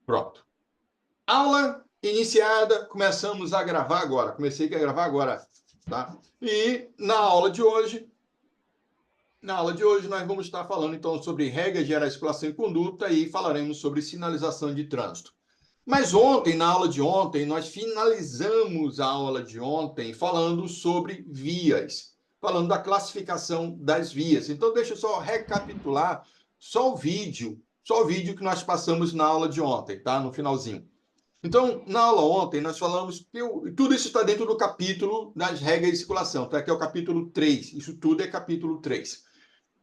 Pronto. Aula iniciada, começamos a gravar agora. Comecei a gravar agora, tá? E na aula de hoje nós vamos estar falando então sobre regras gerais de circulação e conduta e falaremos sobre sinalização de trânsito. Mas ontem, na aula de ontem, nós finalizamos a aula de ontem falando sobre vias, falando da classificação das vias. Então, deixa eu só recapitular só o vídeo que nós passamos na aula de ontem, tá? No finalzinho. Então, na aula ontem, nós falamos que tudo isso está dentro do capítulo das regras de circulação, tá? Que é o capítulo 3. Isso tudo é capítulo 3.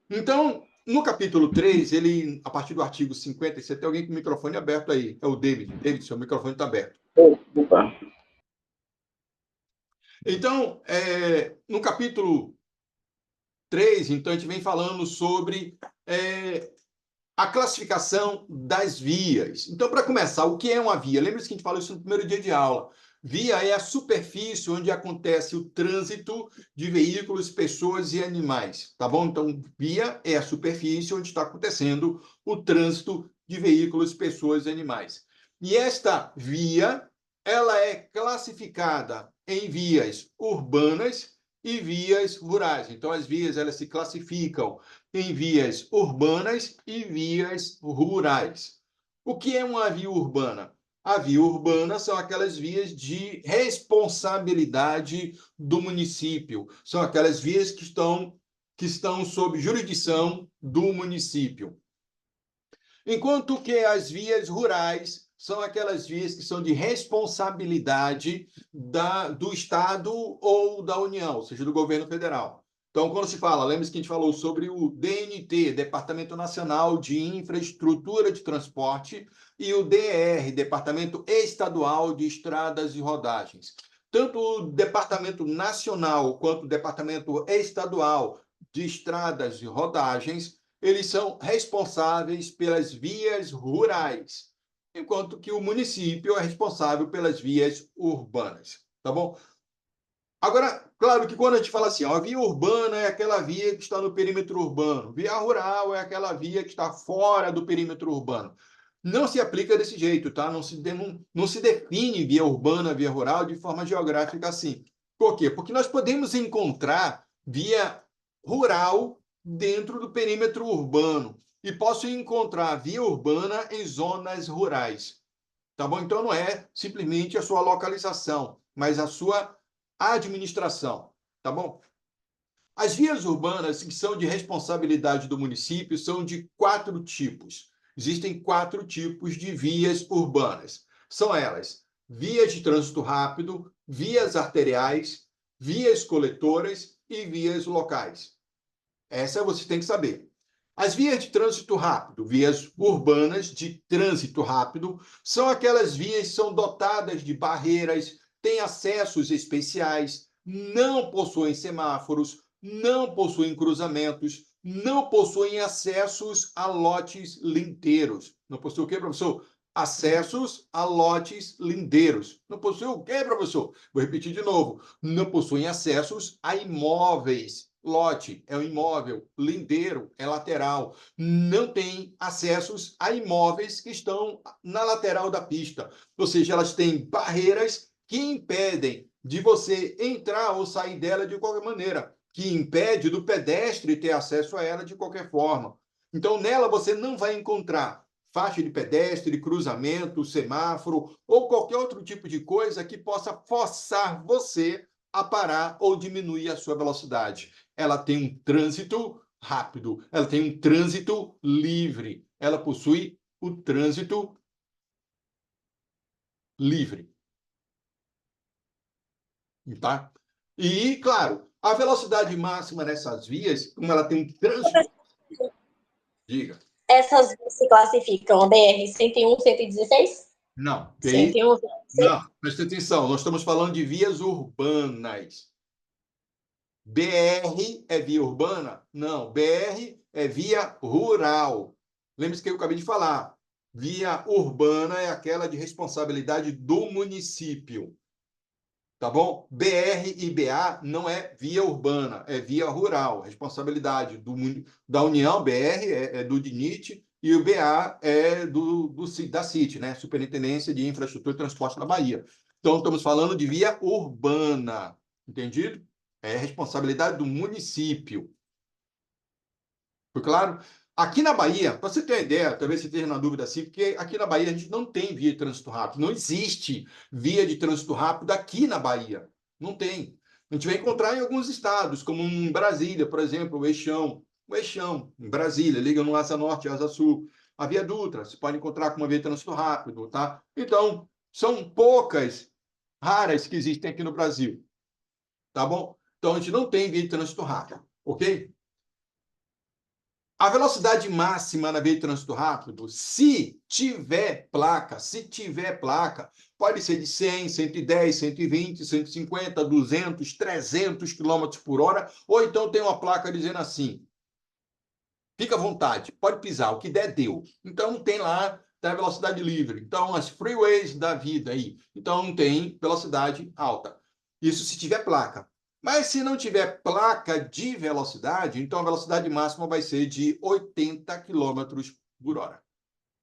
Então, no capítulo 3, ele, a partir do artigo 50, você tem alguém com o microfone aberto aí, é o David. David, seu microfone está aberto. Opa. Então, no capítulo 3, então, a gente vem falando sobre a classificação das vias. Então, para começar, o que é uma via? Lembre-se que a gente falou isso no primeiro dia de aula. Via é a superfície onde acontece o trânsito de veículos, pessoas e animais, tá bom? Então, via é a superfície onde está acontecendo o trânsito de veículos, pessoas e animais. E esta via, ela é classificada em vias urbanas e vias rurais. Então, as vias, elas se classificam em vias urbanas e vias rurais. O que é uma via urbana? A via urbana são aquelas vias de responsabilidade do município, são aquelas vias que estão sob jurisdição do município. Enquanto que as vias rurais são aquelas vias que são de responsabilidade do Estado ou da União, ou seja, do governo federal. Então, quando se fala, lembre-se que a gente falou sobre o DNT, Departamento Nacional de Infraestrutura de Transporte, e o DR, Departamento Estadual de Estradas e Rodagens. Tanto o Departamento Nacional quanto o Departamento Estadual de Estradas e Rodagens, eles são responsáveis pelas vias rurais, enquanto que o município é responsável pelas vias urbanas, tá bom? Agora, claro que quando a gente fala assim, ó, a via urbana é aquela via que está no perímetro urbano, via rural é aquela via que está fora do perímetro urbano. Não se aplica desse jeito, tá? Não se define via urbana, via rural de forma geográfica assim. Por quê? Porque nós podemos encontrar via rural dentro do perímetro urbano e posso encontrar via urbana em zonas rurais, tá bom? Então não é simplesmente a sua localização, mas a sua administração, tá bom? As vias urbanas, que são de responsabilidade do município, são de 4 tipos. Existem 4 tipos de vias urbanas. São elas: vias de trânsito rápido, vias arteriais, vias coletoras e vias locais. Essa você tem que saber. As vias de trânsito rápido, vias urbanas de trânsito rápido, são aquelas vias que são dotadas de barreiras, têm acessos especiais, não possuem semáforos, não possuem cruzamentos, não possuem acessos a lotes linteiros. Não possui o quê, professor? Acessos a lotes lindeiros. Não possui o quê, professor? Vou repetir de novo. Não possuem acessos a imóveis. Lote é um imóvel, lindeiro é lateral. Não tem acessos a imóveis que estão na lateral da pista. Ou seja, elas têm barreiras que impedem de você entrar ou sair dela de qualquer maneira, que impede do pedestre ter acesso a ela de qualquer forma. Então, nela você não vai encontrar faixa de pedestre, cruzamento, semáforo ou qualquer outro tipo de coisa que possa forçar você a parar ou diminuir a sua velocidade. Ela tem um trânsito rápido, ela tem um trânsito livre, ela possui o trânsito livre. Tá? E, claro, a velocidade máxima nessas vias, como ela tem um trânsito... Diga. Essas vias se classificam BR-101, 116? Não, 101, não, presta atenção, nós estamos falando de vias urbanas. BR é via urbana? Não, BR é via rural. Lembre-se que eu acabei de falar. Via urbana é aquela de responsabilidade do município. Tá bom? BR e BA não é via urbana, é via rural. Responsabilidade da União, BR, é do DINIT, e o BA é da CIT, né? Superintendência de Infraestrutura e Transporte da Bahia. Então, estamos falando de via urbana, entendido? É responsabilidade do município. Foi claro? Aqui na Bahia, para você ter uma ideia, talvez você esteja na dúvida assim, porque aqui na Bahia a gente não tem via de trânsito rápido, não existe via de trânsito rápido aqui na Bahia. Não tem. A gente vai encontrar em alguns estados, como em Brasília, por exemplo, o Eixão, em Brasília, liga no Asa Norte e Asa Sul. A Via Dutra, você pode encontrar com uma via de trânsito rápido, tá? Então, são poucas, raras que existem aqui no Brasil, tá bom? Então, a gente não tem via de trânsito rápido, ok? A velocidade máxima na via de trânsito rápido, se tiver placa, pode ser de 100, 110, 120, 150, 200, 300 km por hora, ou então tem uma placa dizendo assim, fica à vontade, pode pisar, o que der, deu. Então, tem lá da velocidade livre. Então, as freeways da vida aí. Então, tem velocidade alta. Isso se tiver placa. Mas se não tiver placa de velocidade, então a velocidade máxima vai ser de 80 km por hora.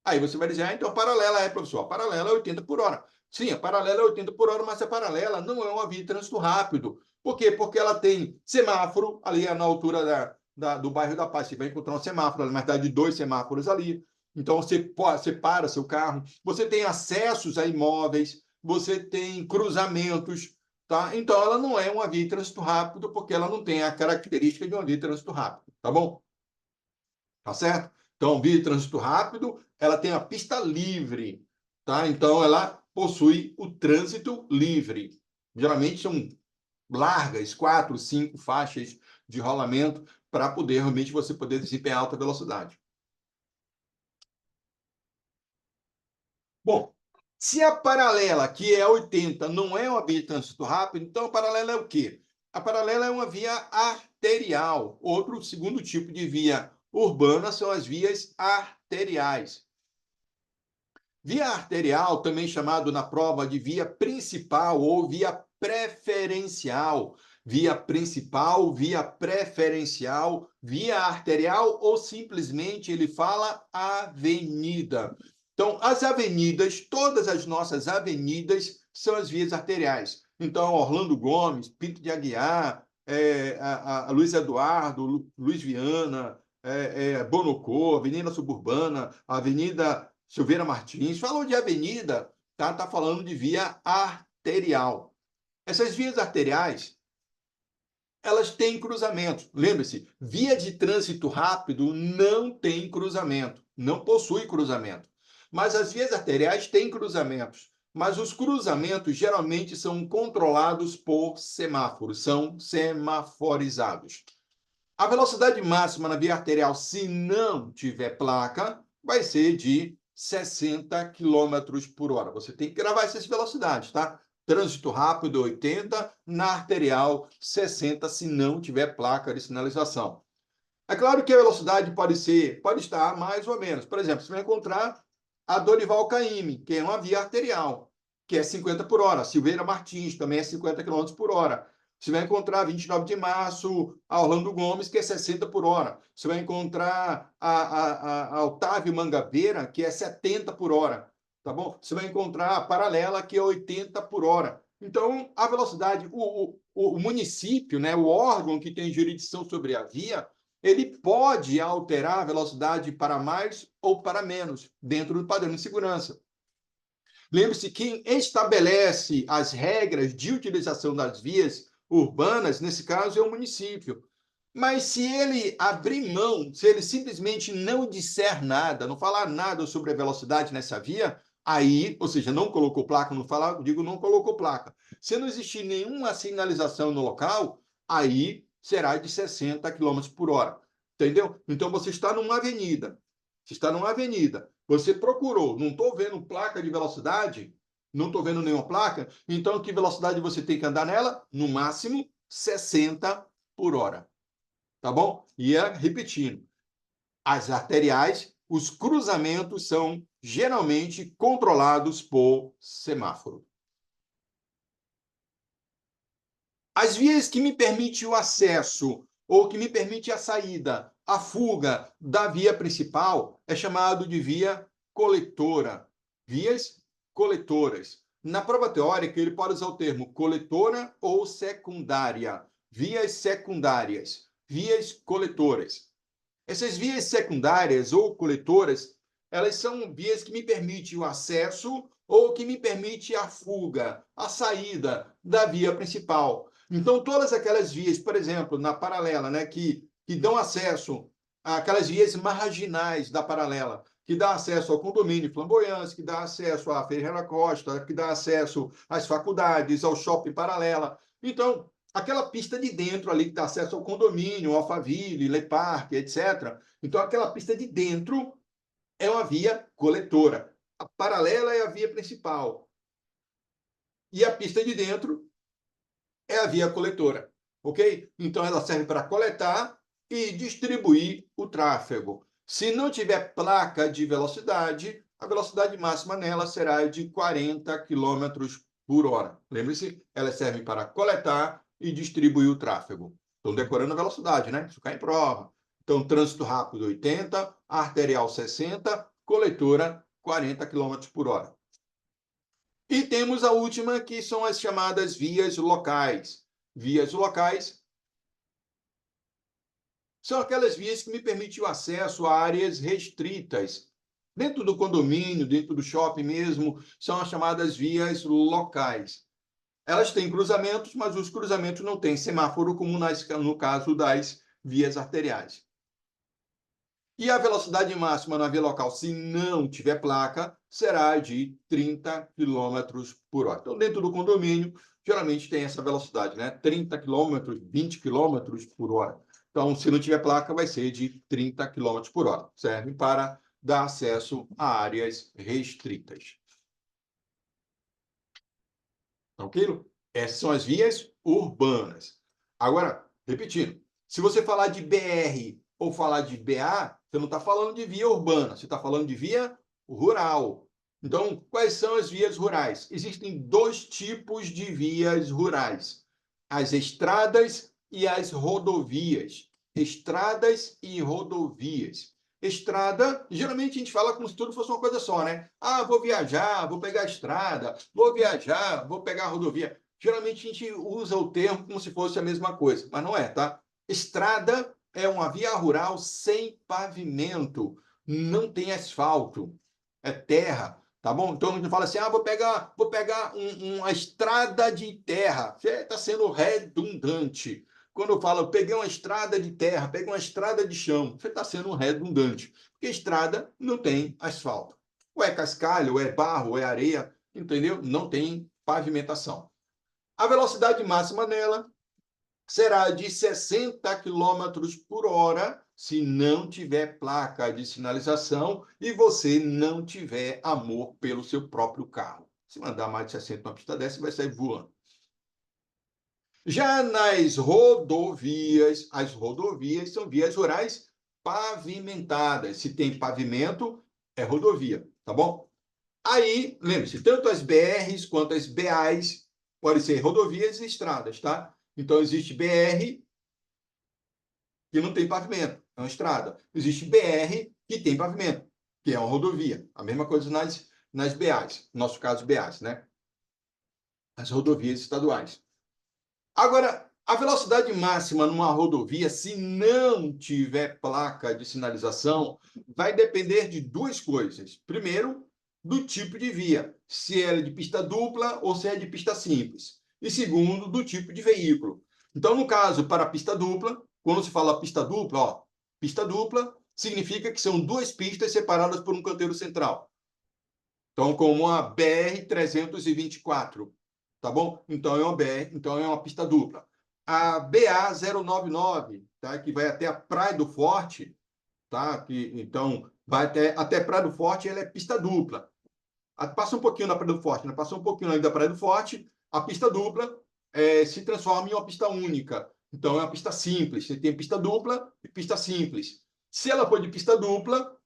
Aí você vai dizer, então a paralela professor, a paralela é 80 por hora. Sim, a paralela é 80 por hora, mas a paralela não é uma via de trânsito rápido. Por quê? Porque ela tem semáforo ali na altura do bairro da Paz. Você vai encontrar um semáforo, na verdade, 2 semáforos ali. Então você para seu carro, você tem acessos a imóveis, você tem cruzamentos, tá? Então ela não é uma via de trânsito rápido, porque ela não tem a característica de uma via de trânsito rápido, tá bom? Tá certo? Então, via de trânsito rápido, ela tem a pista livre, tá? Então, ela possui o trânsito livre. Geralmente são largas, 4, 5 faixas de rolamento para poder realmente você poder desempenhar alta velocidade. Bom, se a paralela, que é 80, não é uma via de trânsito rápido, então a paralela é o quê? A paralela é uma via arterial. Outro segundo tipo de via urbana são as vias arteriais. Via arterial, também chamado na prova de via principal ou via preferencial. Via principal, via preferencial, via arterial ou simplesmente ele fala avenida. Então, as avenidas, todas as nossas avenidas são as vias arteriais. Então, Orlando Gomes, Pinto de Aguiar, a Luiz Eduardo, Luiz Viana, Bonocô, Avenida Suburbana, Avenida Silveira Martins, falou de avenida, tá falando de via arterial. Essas vias arteriais, elas têm cruzamento. Lembre-se, via de trânsito rápido não tem cruzamento, não possui cruzamento. Mas as vias arteriais têm cruzamentos. Mas os cruzamentos geralmente são controlados por semáforos, são semaforizados. A velocidade máxima na via arterial, se não tiver placa, vai ser de 60 km por hora. Você tem que gravar essas velocidades, tá? Trânsito rápido, 80, na arterial, 60, se não tiver placa de sinalização. É claro que a velocidade pode estar mais ou menos. Por exemplo, você vai encontrar a Dorival Caymmi, que é uma via arterial, que é 50 por hora. Silveira Martins também é 50 km por hora. Você vai encontrar 29 de março, a Orlando Gomes, que é 60 por hora. Você vai encontrar a Otávio Mangabeira, que é 70 por hora. Tá bom? Você vai encontrar a Paralela, que é 80 por hora. Então, a velocidade, o município, né, o órgão que tem jurisdição sobre a via, ele pode alterar a velocidade para mais ou para menos, dentro do padrão de segurança. Lembre-se, quem estabelece as regras de utilização das vias urbanas, nesse caso, é o município. Mas se ele abrir mão, se ele simplesmente não disser nada, não falar nada sobre a velocidade nessa via, aí, ou seja, não colocou placa, não falar, digo, não colocou placa. Se não existir nenhuma sinalização no local, aí será de 60 km por hora. Entendeu? Então você está numa avenida. Você está numa avenida. Você procurou, não estou vendo placa de velocidade, não estou vendo nenhuma placa, então que velocidade você tem que andar nela? No máximo 60 por hora. Tá bom? Ia repetindo. As arteriais, os cruzamentos são geralmente controlados por semáforo. As vias que me permitem o acesso ou que me permite a saída a fuga da via principal é chamado de via coletora. Vias coletoras. Na prova teórica, ele pode usar o termo coletora ou secundária. Vias secundárias, vias coletoras. Essas vias secundárias ou coletoras, elas são vias que me permitem o acesso ou que me permitem a fuga, a saída da via principal. Então, todas aquelas vias, por exemplo, na paralela, né, que dão acesso àquelas vias marginais da paralela, que dá acesso ao condomínio Flamboyance, que dá acesso à Ferreira Costa, que dá acesso às faculdades, ao shopping paralela. Então, aquela pista de dentro ali que dá acesso ao condomínio, Alphaville, Le Parc, etc. Então, aquela pista de dentro é uma via coletora. A paralela é a via principal. E a pista de dentro é a via coletora, ok? Então, ela serve para coletar e distribuir o tráfego. Se não tiver placa de velocidade, a velocidade máxima nela será de 40 km por hora. Lembre-se, elas servem para coletar e distribuir o tráfego. Estão decorando a velocidade, né? Isso cai em prova. Então, trânsito rápido 80, arterial 60, coletora 40 km por hora. E temos a última, que são as chamadas vias locais. Vias locais são aquelas vias que me permitem o acesso a áreas restritas. Dentro do condomínio, dentro do shopping mesmo, são as chamadas vias locais. Elas têm cruzamentos, mas os cruzamentos não têm semáforo, como no caso das vias arteriais. E a velocidade máxima na via local, se não tiver placa, será de 30 km por hora. Então, dentro do condomínio, geralmente tem essa velocidade, né? 30 km, 20 km por hora. Então, se não tiver placa, vai ser de 30 km por hora. Serve para dar acesso a áreas restritas. Tranquilo? Essas são as vias urbanas. Agora, repetindo, se você falar de BR ou falar de BA, você não está falando de via urbana, você está falando de via rural. Então, quais são as vias rurais? Existem dois tipos de vias rurais: as estradas e as rodovias. Estradas e rodovias. Estrada, geralmente a gente fala como se tudo fosse uma coisa só, né? Ah, vou viajar, vou pegar a estrada, vou viajar, vou pegar a rodovia. Geralmente a gente usa o termo como se fosse a mesma coisa, mas não é, tá? Estrada é uma via rural sem pavimento, não tem asfalto, é terra, tá bom? Então a gente fala assim, ah, vou pegar uma estrada de terra. Você está sendo redundante. Quando eu falo, peguei uma estrada de terra, peguei uma estrada de chão, você está sendo redundante, porque estrada não tem asfalto. Ou é cascalho, ou é barro, ou é areia, entendeu? Não tem pavimentação. A velocidade máxima nela será de 60 km por hora, se não tiver placa de sinalização e você não tiver amor pelo seu próprio carro. Se mandar mais de 60 numa pista dessa, vai sair voando. Já nas rodovias, as rodovias são vias rurais pavimentadas. Se tem pavimento, é rodovia, tá bom? Aí, lembre-se, tanto as BRs quanto as BAs podem ser rodovias e estradas, tá? Então, existe BR que não tem pavimento, é uma estrada. Existe BR que tem pavimento, que é uma rodovia. A mesma coisa nas BAs, no nosso caso, BAs, né? As rodovias estaduais. Agora, a velocidade máxima numa rodovia, se não tiver placa de sinalização, vai depender de duas coisas. Primeiro, do tipo de via, se ela é de pista dupla ou se é de pista simples. E segundo, do tipo de veículo. Então, no caso, para a pista dupla, quando se fala pista dupla, ó, pista dupla significa que são duas pistas separadas por um canteiro central. Então, como a BR-324, tá bom? Então é uma BR, então é uma pista dupla. A BA-099, tá? Que vai até a Praia do Forte, tá? Que, então, vai até Praia do Forte, ela é pista dupla. Passa um pouquinho na Praia do Forte, né? Passou um pouquinho ainda da Praia do Forte, a pista dupla se transforma em uma pista única. Então, é uma pista simples. Você tem pista dupla e pista simples. Se ela for de pista dupla,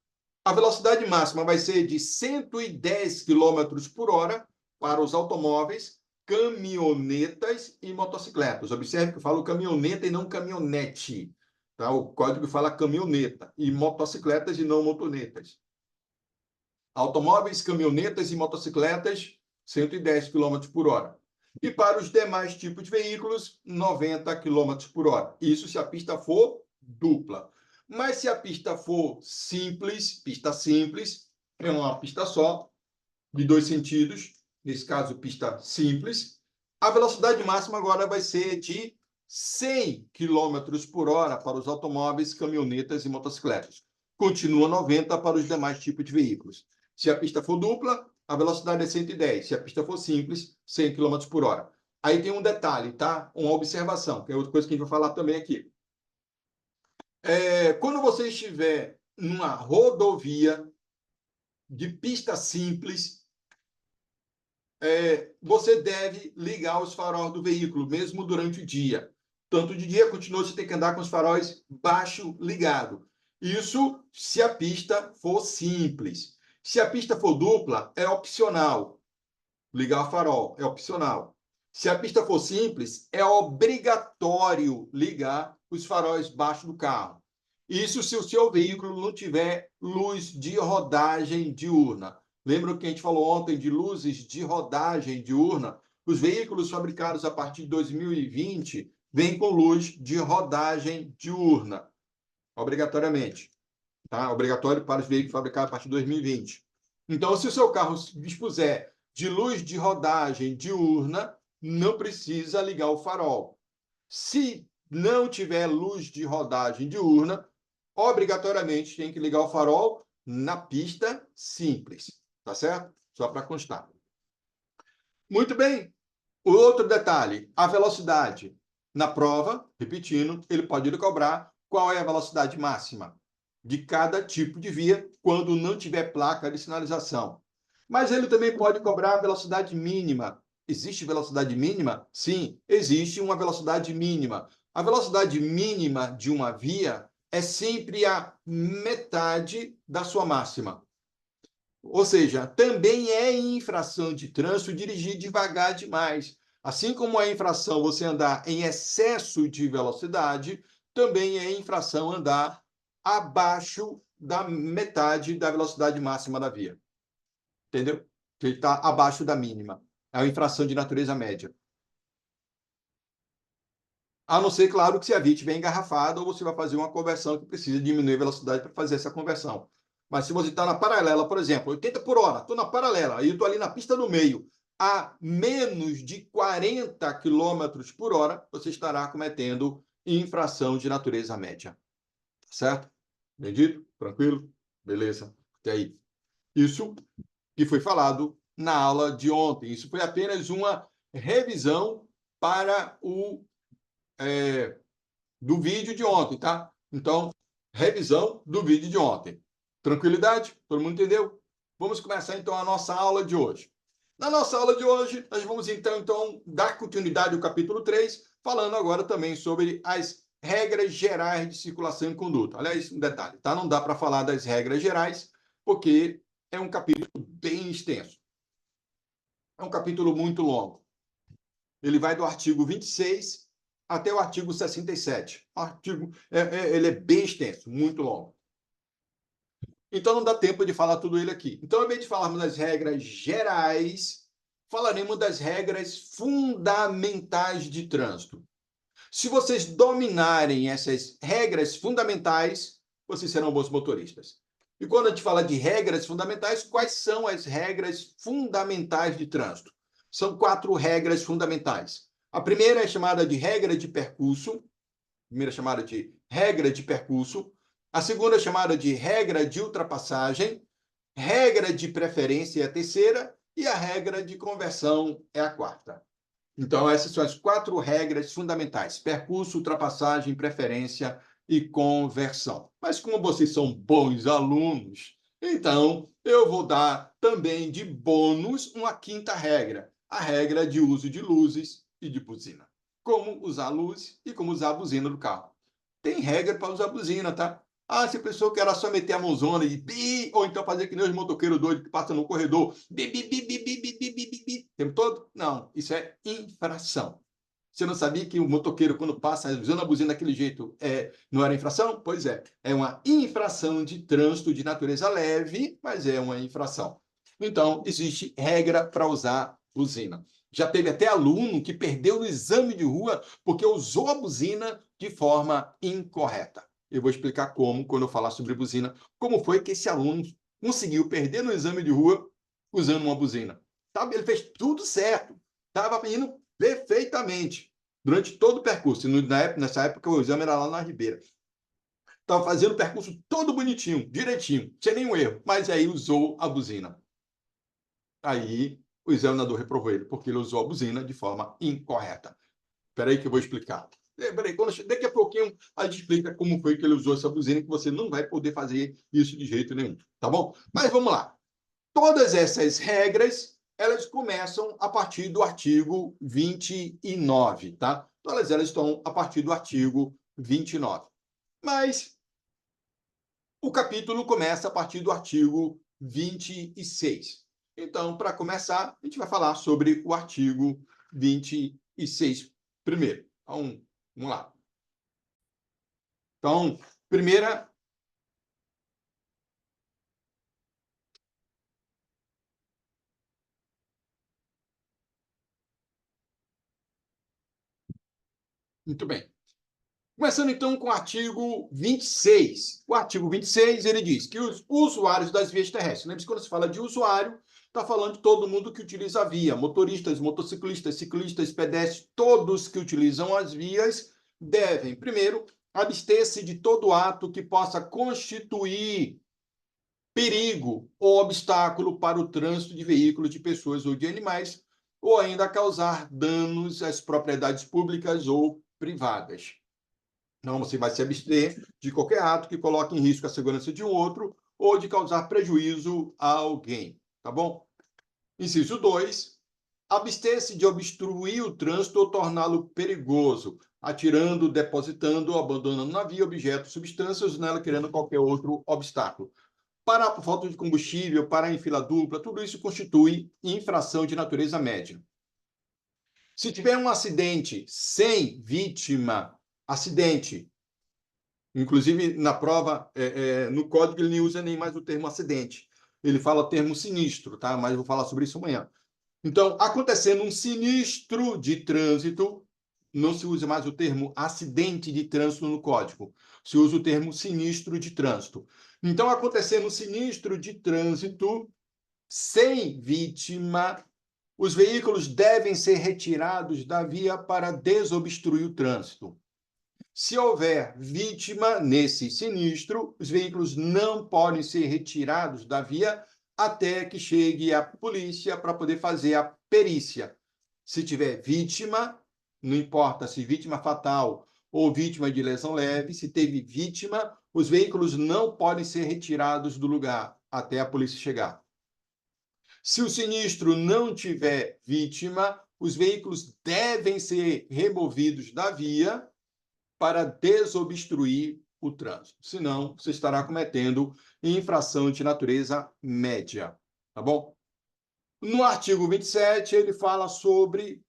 a velocidade máxima vai ser de 110 km por hora para os automóveis, caminhonetas e motocicletas. Observe que eu falo caminhoneta e não caminhonete. Tá? O código fala caminhoneta, e motocicletas e não motonetas. Automóveis, caminhonetas e motocicletas, 110 km por hora. E para os demais tipos de veículos, 90 km por hora. Isso se a pista for dupla. Mas se a pista for simples, pista simples, é uma pista só, de 2 sentidos, nesse caso, pista simples, a velocidade máxima agora vai ser de 100 km por hora para os automóveis, caminhonetas e motocicletas. Continua 90 para os demais tipos de veículos. Se a pista for dupla, a velocidade é 110. Se a pista for simples, 100 km por hora. Aí tem um detalhe, tá? Uma observação, que é outra coisa que a gente vai falar também aqui. Quando você estiver numa rodovia de pista simples, você deve ligar os faróis do veículo, mesmo durante o dia. Tanto de dia, continua, você tem que andar com os faróis baixo ligado. Isso se a pista for simples. Se a pista for dupla, é opcional. Ligar o farol é opcional. Se a pista for simples, é obrigatório ligar os faróis baixo do carro. Isso se o seu veículo não tiver luz de rodagem diurna. Lembra que a gente falou ontem de luzes de rodagem diurna? Os veículos fabricados a partir de 2020 vêm com luz de rodagem diurna, obrigatoriamente. Tá? Obrigatório para os veículos fabricados a partir de 2020. Então, se o seu carro dispuser de luz de rodagem diurna, não precisa ligar o farol. Se não tiver luz de rodagem diurna, obrigatoriamente tem que ligar o farol na pista simples, tá certo? Só para constar. Muito bem. O outro detalhe, a velocidade. Na prova, repetindo, ele pode lhe cobrar qual é a velocidade máxima de cada tipo de via quando não tiver placa de sinalização. Mas ele também pode cobrar a velocidade mínima. Existe velocidade mínima? Sim, existe uma velocidade mínima. A velocidade mínima de uma via é sempre a metade da sua máxima. Ou seja, também é infração de trânsito dirigir devagar demais. Assim como é infração você andar em excesso de velocidade, também é infração andar abaixo da metade da velocidade máxima da via. Entendeu? Ele está abaixo da mínima. É uma infração de natureza média. A não ser, claro, que se a via estiver engarrafada ou você vai fazer uma conversão que precisa diminuir a velocidade para fazer essa conversão. Mas se você está na paralela, por exemplo, 80 por hora, estou na paralela, aí eu estou ali na pista do meio, a menos de 40 km por hora, você estará cometendo infração de natureza média. Certo? Entendido? Tranquilo? Beleza. Até aí. Isso que foi falado na aula de ontem. Isso foi apenas uma revisão para o do vídeo de ontem, tá? Então, revisão do vídeo de ontem. Tranquilidade? Todo mundo entendeu? Vamos começar, então, a nossa aula de hoje. Na nossa aula de hoje, nós vamos, então dar continuidade ao capítulo 3, falando agora também sobre as regras gerais de circulação e conduta. Aliás, um detalhe, tá? Não dá para falar das regras gerais, porque é um capítulo bem extenso. É um capítulo muito longo. Ele vai do artigo 26 até o artigo 67. Ele é bem extenso, muito longo. Então, não dá tempo de falar tudo ele aqui. Então, ao invés de falarmos das regras gerais, falaremos das regras fundamentais de trânsito. Se vocês dominarem essas regras fundamentais, vocês serão bons motoristas. E quando a gente fala de regras fundamentais, quais são as regras fundamentais de trânsito? São 4 regras fundamentais. A primeira é chamada de regra de percurso. A segunda é chamada de regra de ultrapassagem. Regra de preferência é a terceira. E a regra de conversão é a quarta. Então, essas são as 4 regras fundamentais: percurso, ultrapassagem, preferência e conversão. Mas como vocês são bons alunos, então eu vou dar também de bônus uma 5ª regra, a regra de uso de luzes e de buzina. Como usar luz e como usar a buzina do carro. Tem regra para usar a buzina, tá? Ah, se a pessoa quer só meter a mãozona e bi, ou então fazer que nem os motoqueiros doidos que passam no corredor, bi, bi, bi, bi, bi, bi, bi, bi, bi, bi, o tempo todo? Não, isso é infração. Você não sabia que o motoqueiro, quando passa usando a buzina daquele jeito, não era infração? Pois é uma infração de trânsito de natureza leve, mas é uma infração. Então, existe regra para usar buzina. Já teve até aluno que perdeu no exame de rua porque usou a buzina de forma incorreta. Eu vou explicar como, quando eu falar sobre buzina, como foi que esse aluno conseguiu perder no exame de rua usando uma buzina. Sabe? Ele fez tudo certo, estava indo perfeitamente durante todo o percurso. Nessa época, o exame era lá na Ribeira. Estava fazendo o percurso todo bonitinho, direitinho, sem nenhum erro, mas aí usou a buzina. Aí o examinador reprovou ele, porque ele usou a buzina de forma incorreta. Espera aí que eu vou explicar. Peraí, daqui a pouquinho a gente explica como foi que ele usou essa buzina, que você não vai poder fazer isso de jeito nenhum, tá bom? Mas vamos lá. Todas essas regras, elas começam a partir do artigo 29, tá? Todas elas estão a partir do artigo 29. Mas o capítulo começa a partir do artigo 26. Então, para começar, a gente vai falar sobre o artigo 26 primeiro. Então, vamos lá. Então, primeira. Muito bem. Começando então com o artigo 26. O artigo 26, ele diz que os usuários das vias terrestres, lembre-se, quando se fala de usuário, está falando de todo mundo que utiliza a via, motoristas, motociclistas, ciclistas, pedestres, todos que utilizam as vias devem, primeiro, abster-se de todo ato que possa constituir perigo ou obstáculo para o trânsito de veículos, de pessoas ou de animais, ou ainda causar danos às propriedades públicas ou privadas. Não, você vai se abster de qualquer ato que coloque em risco a segurança de um outro ou de causar prejuízo a alguém, tá bom? Inciso 2, abster-se de obstruir o trânsito ou torná-lo perigoso, atirando, depositando ou abandonando na via objetos, substâncias nela, criando qualquer outro obstáculo. Parar por falta de combustível, parar em fila dupla, tudo isso constitui infração de natureza média. Se tiver um acidente sem vítima, acidente, inclusive na prova, no código ele nem usa nem mais o termo acidente, ele fala termo sinistro, tá? Mas eu vou falar sobre isso amanhã. Então, acontecendo um sinistro de trânsito, não se usa mais o termo acidente de trânsito no código, se usa o termo sinistro de trânsito. Então, acontecendo um sinistro de trânsito sem vítima, os veículos devem ser retirados da via para desobstruir o trânsito. Se houver vítima nesse sinistro, os veículos não podem ser retirados da via até que chegue a polícia para poder fazer a perícia. Se tiver vítima, não importa se vítima fatal ou vítima de lesão leve, se teve vítima, os veículos não podem ser retirados do lugar até a polícia chegar. Se o sinistro não tiver vítima, os veículos devem ser removidos da via para desobstruir o trânsito. Senão, você estará cometendo infração de natureza média. Tá bom? No artigo 27, ele fala sobre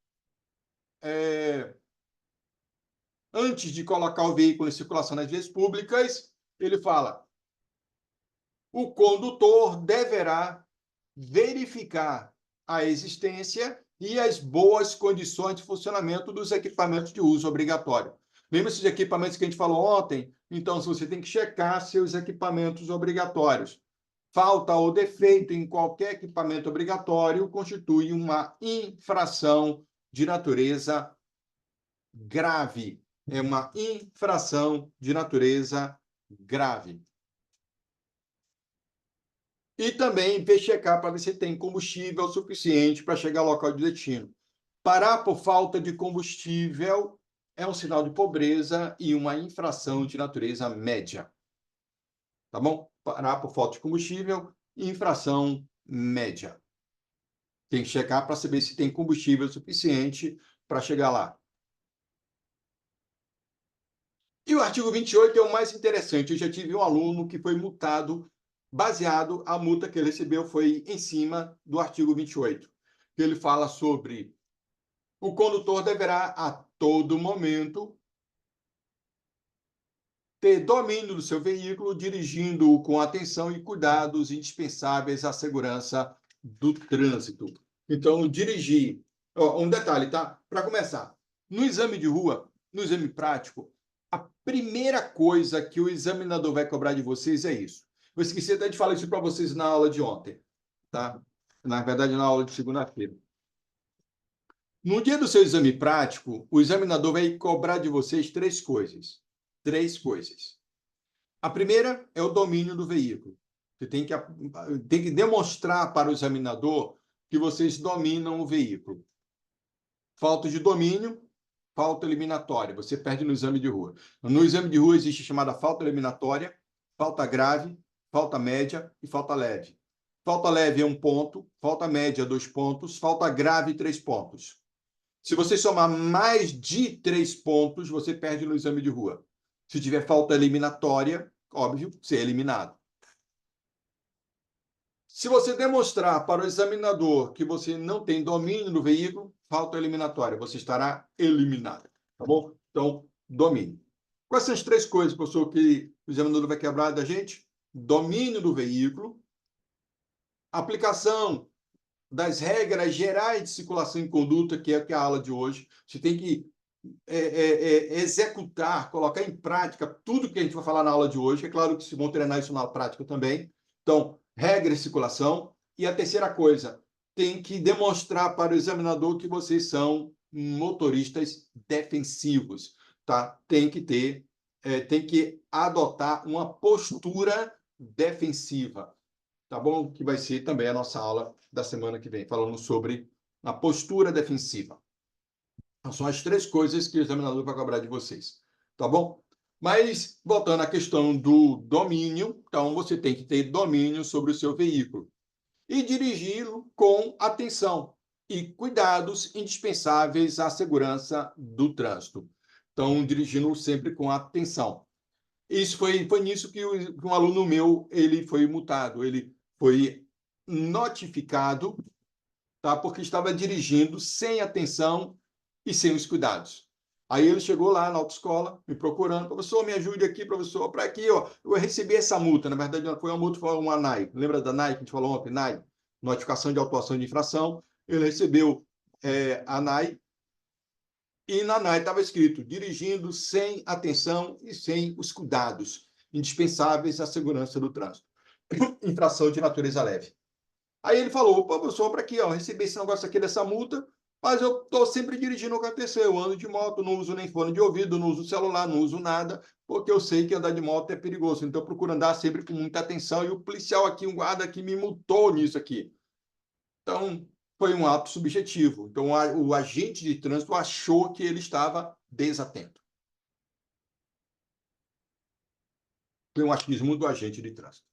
antes de colocar o veículo em circulação nas vias públicas, ele fala: o condutor deverá verificar a existência e as boas condições de funcionamento dos equipamentos de uso obrigatório. Lembra-se de equipamentos que a gente falou ontem? Então, você tem que checar seus equipamentos obrigatórios. Falta ou defeito em qualquer equipamento obrigatório constitui uma infração de natureza grave. É uma infração de natureza grave. E também checar para ver se tem combustível suficiente para chegar ao local de destino. Parar por falta de combustível é um sinal de pobreza e uma infração de natureza média. Tá bom? Parar por falta de combustível, infração média. Tem que checar para saber se tem combustível suficiente para chegar lá. E o artigo 28 é o mais interessante. Eu já tive um aluno que foi multado baseado, a multa que ele recebeu foi em cima do artigo 28, que ele fala sobre o condutor deverá a todo momento, ter domínio do seu veículo, dirigindo-o com atenção e cuidados indispensáveis à segurança do trânsito. Então, dirigir. Um detalhe, tá? Para começar, no exame de rua, no exame prático, a primeira coisa que o examinador vai cobrar de vocês é isso. Eu esqueci até de falar isso para vocês na aula de ontem, tá? Na verdade, na aula de segunda-feira. No dia do seu exame prático, o examinador vai cobrar de vocês três coisas. Três coisas. A primeira é o domínio do veículo. Você tem que demonstrar para o examinador que vocês dominam o veículo. Falta de domínio, falta eliminatória. Você perde no exame de rua. No exame de rua existe a chamada falta eliminatória, falta grave, falta média e falta leve. Falta leve é 1 ponto, falta média 2 pontos, falta grave 3 pontos. Se você somar mais de 3 pontos, você perde no exame de rua. Se tiver falta eliminatória, óbvio, você é eliminado. Se você demonstrar para o examinador que você não tem domínio do veículo, falta eliminatória, você estará eliminado. Tá bom? Então, domínio. Quais são as três coisas, professor, que o examinador vai quebrar da gente? Domínio do veículo, aplicação das regras gerais de circulação e conduta, que é a aula de hoje. Você tem que executar, colocar em prática tudo que a gente vai falar na aula de hoje. É claro que vocês vão treinar isso na prática também. Então, regra de circulação. E a terceira coisa, tem que demonstrar para o examinador que vocês são motoristas defensivos, tá? Tem que adotar uma postura defensiva, tá bom? Que vai ser também a nossa aula da semana que vem, falando sobre a postura defensiva. Então, são as três coisas que o examinador vai cobrar de vocês, tá bom? Mas, voltando à questão do domínio, então você tem que ter domínio sobre o seu veículo e dirigi-lo com atenção e cuidados indispensáveis à segurança do trânsito. Então, dirigindo sempre com atenção. Isso foi nisso que um aluno meu ele foi multado, ele foi notificado, tá? Porque estava dirigindo sem atenção e sem os cuidados. Aí ele chegou lá na autoescola, me procurando, professor, me ajude aqui, professor, para aqui, ó, eu recebi essa multa, na verdade não foi uma multa, foi uma NAI, lembra da NAI que a gente falou ontem, NAI, notificação de autuação de infração, ele recebeu a NAI, e na NAI estava escrito, dirigindo sem atenção e sem os cuidados indispensáveis à segurança do trânsito. Infração de natureza leve. Aí ele falou, pô, professor, para aqui, ó, recebi esse negócio aqui dessa multa, mas eu estou sempre dirigindo o que aconteceu. Eu ando de moto, não uso nem fone de ouvido, não uso celular, não uso nada, porque eu sei que andar de moto é perigoso. Então, eu procuro andar sempre com muita atenção. E o policial aqui, um guarda aqui, me multou nisso aqui. Então, foi um ato subjetivo. Então, o agente de trânsito achou que ele estava desatento. Foi um achismo do agente de trânsito.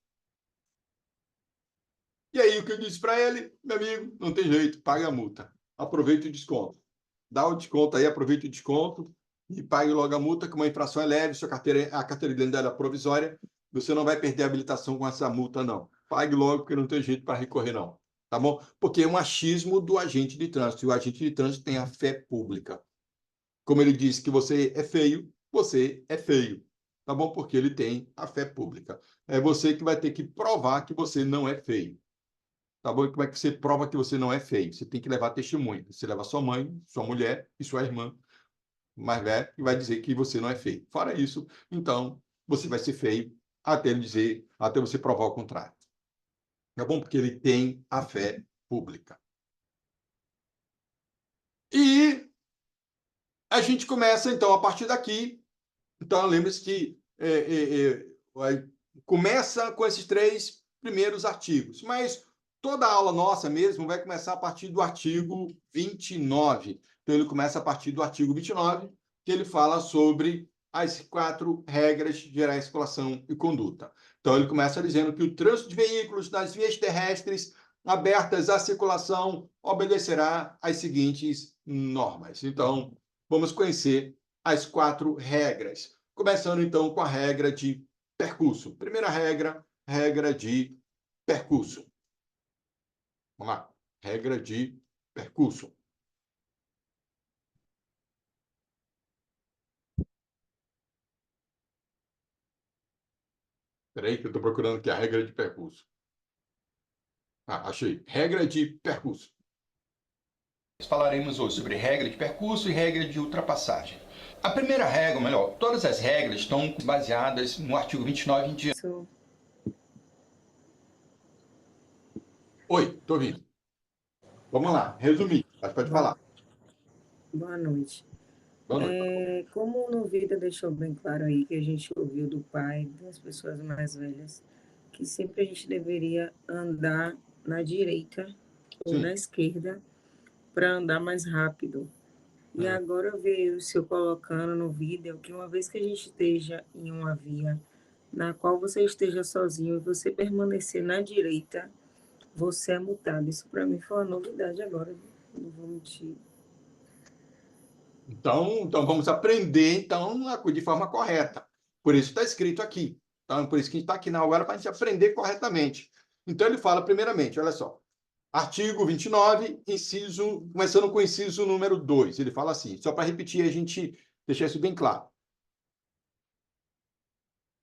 E aí, o que eu disse para ele, meu amigo, não tem jeito, paga a multa. Aproveita o desconto. Dá o desconto aí, aproveita o desconto e pague logo a multa, que uma infração é leve, a carteira dela é provisória, você não vai perder a habilitação com essa multa, não. Pague logo, porque não tem jeito para recorrer, não. Tá bom? Porque é um achismo do agente de trânsito, e o agente de trânsito tem a fé pública. Como ele disse que você é feio, você é feio. Tá bom? Porque ele tem a fé pública. É você que vai ter que provar que você não é feio. Tá bom? E como é que você prova que você não é feio? Você tem que levar testemunha. Você leva sua mãe, sua mulher e sua irmã mais velha e vai dizer que você não é feio. Fora isso, então, você vai ser feio até ele dizer, até você provar o contrário. Tá bom? Porque ele tem a fé pública. E a gente começa, então, a partir daqui. Então, lembre-se que começa com esses três primeiros artigos, mas toda a aula nossa mesmo vai começar a partir do artigo 29. Então, ele começa a partir do artigo 29, que ele fala sobre as 4 regras gerais de circulação e conduta. Então, ele começa dizendo que o trânsito de veículos nas vias terrestres abertas à circulação obedecerá às seguintes normas. Então, vamos conhecer as 4 regras. Começando, então, com a regra de percurso. Primeira regra, regra de percurso. Vamos lá. Regra de percurso. Espera aí que eu estou procurando aqui a regra de percurso. Ah, achei. Regra de percurso. Falaremos hoje sobre regra de percurso e regra de ultrapassagem. A primeira regra, ou melhor, todas as regras estão baseadas no artigo 29 em diante. Oi, estou ouvindo. Vamos lá, resumir. Mas pode falar. Boa noite. Boa noite. Como o Novida deixou bem claro aí, que a gente ouviu do pai, das pessoas mais velhas, que sempre a gente deveria andar na direita ou Sim. na esquerda para andar mais rápido. E É. agora eu vejo o senhor colocando no vídeo que uma vez que a gente esteja em uma via na qual você esteja sozinho e você permanecer na direita, você é multado. Isso para mim foi uma novidade agora, não vou mentir. Então vamos aprender então de forma correta. Por isso está escrito aqui. Então, por isso que a gente está aqui na agora para a gente aprender corretamente. Então ele fala primeiramente, olha só, artigo 29, começando com o inciso número 2. Ele fala assim, só para repetir, a gente deixar isso bem claro.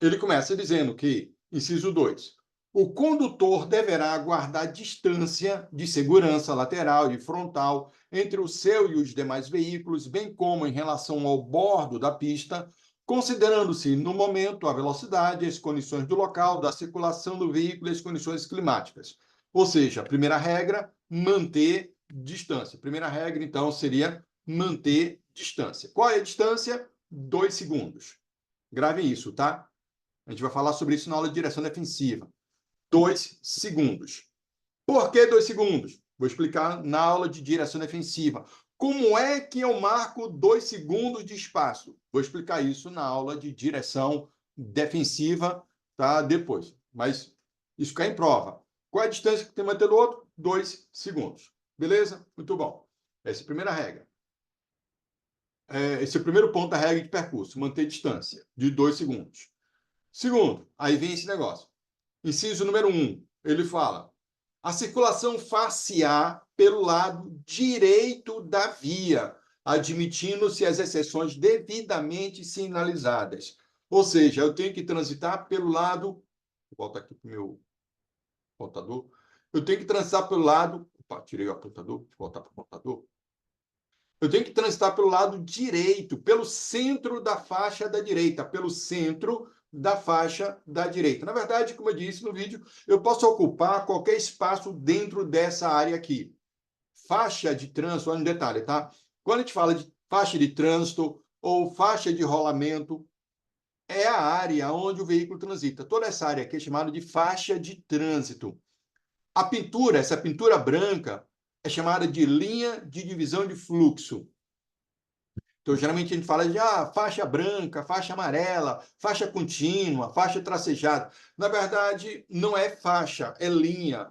Ele começa dizendo que, inciso 2, o condutor deverá guardar distância de segurança lateral e frontal entre o seu e os demais veículos, bem como em relação ao bordo da pista, considerando-se, no momento, a velocidade, as condições do local, da circulação do veículo e as condições climáticas. Ou seja, a primeira regra, manter distância. A primeira regra, então, seria manter distância. Qual é a distância? 2 segundos. Gravem isso, tá? A gente vai falar sobre isso na aula de direção defensiva. 2 segundos. Por que 2 segundos? Vou explicar na aula de direção defensiva. Como é que eu marco 2 segundos de espaço? Vou explicar isso na aula de direção defensiva, tá? Depois. Mas isso cai em prova. Qual é a distância que tem que manter do outro? 2 segundos. Beleza? Muito bom. Essa é a primeira regra. Esse é o primeiro ponto da regra de percurso, manter distância de 2 segundos. Segundo, aí vem esse negócio. Inciso número 1, ele fala: a circulação far-se-á pelo lado direito da via, admitindo-se as exceções devidamente sinalizadas. Ou seja, eu tenho que transitar pelo lado. Vou voltar aqui para o meu apontador. Eu tenho que transitar pelo lado. Opa, tirei o apontador, vou voltar para o apontador. Eu tenho que transitar pelo lado direito, pelo centro da faixa da direita, pelo centro da faixa da direita. Na verdade, como eu disse no vídeo, eu posso ocupar qualquer espaço dentro dessa área aqui. Faixa de trânsito, olha um detalhe, tá? Quando a gente fala de faixa de trânsito ou faixa de rolamento, é a área onde o veículo transita. Toda essa área aqui é chamada de faixa de trânsito. A pintura, essa pintura branca, é chamada de linha de divisão de fluxo. Então, geralmente a gente fala de faixa branca, faixa amarela, faixa contínua, faixa tracejada. Na verdade, não é faixa, é linha.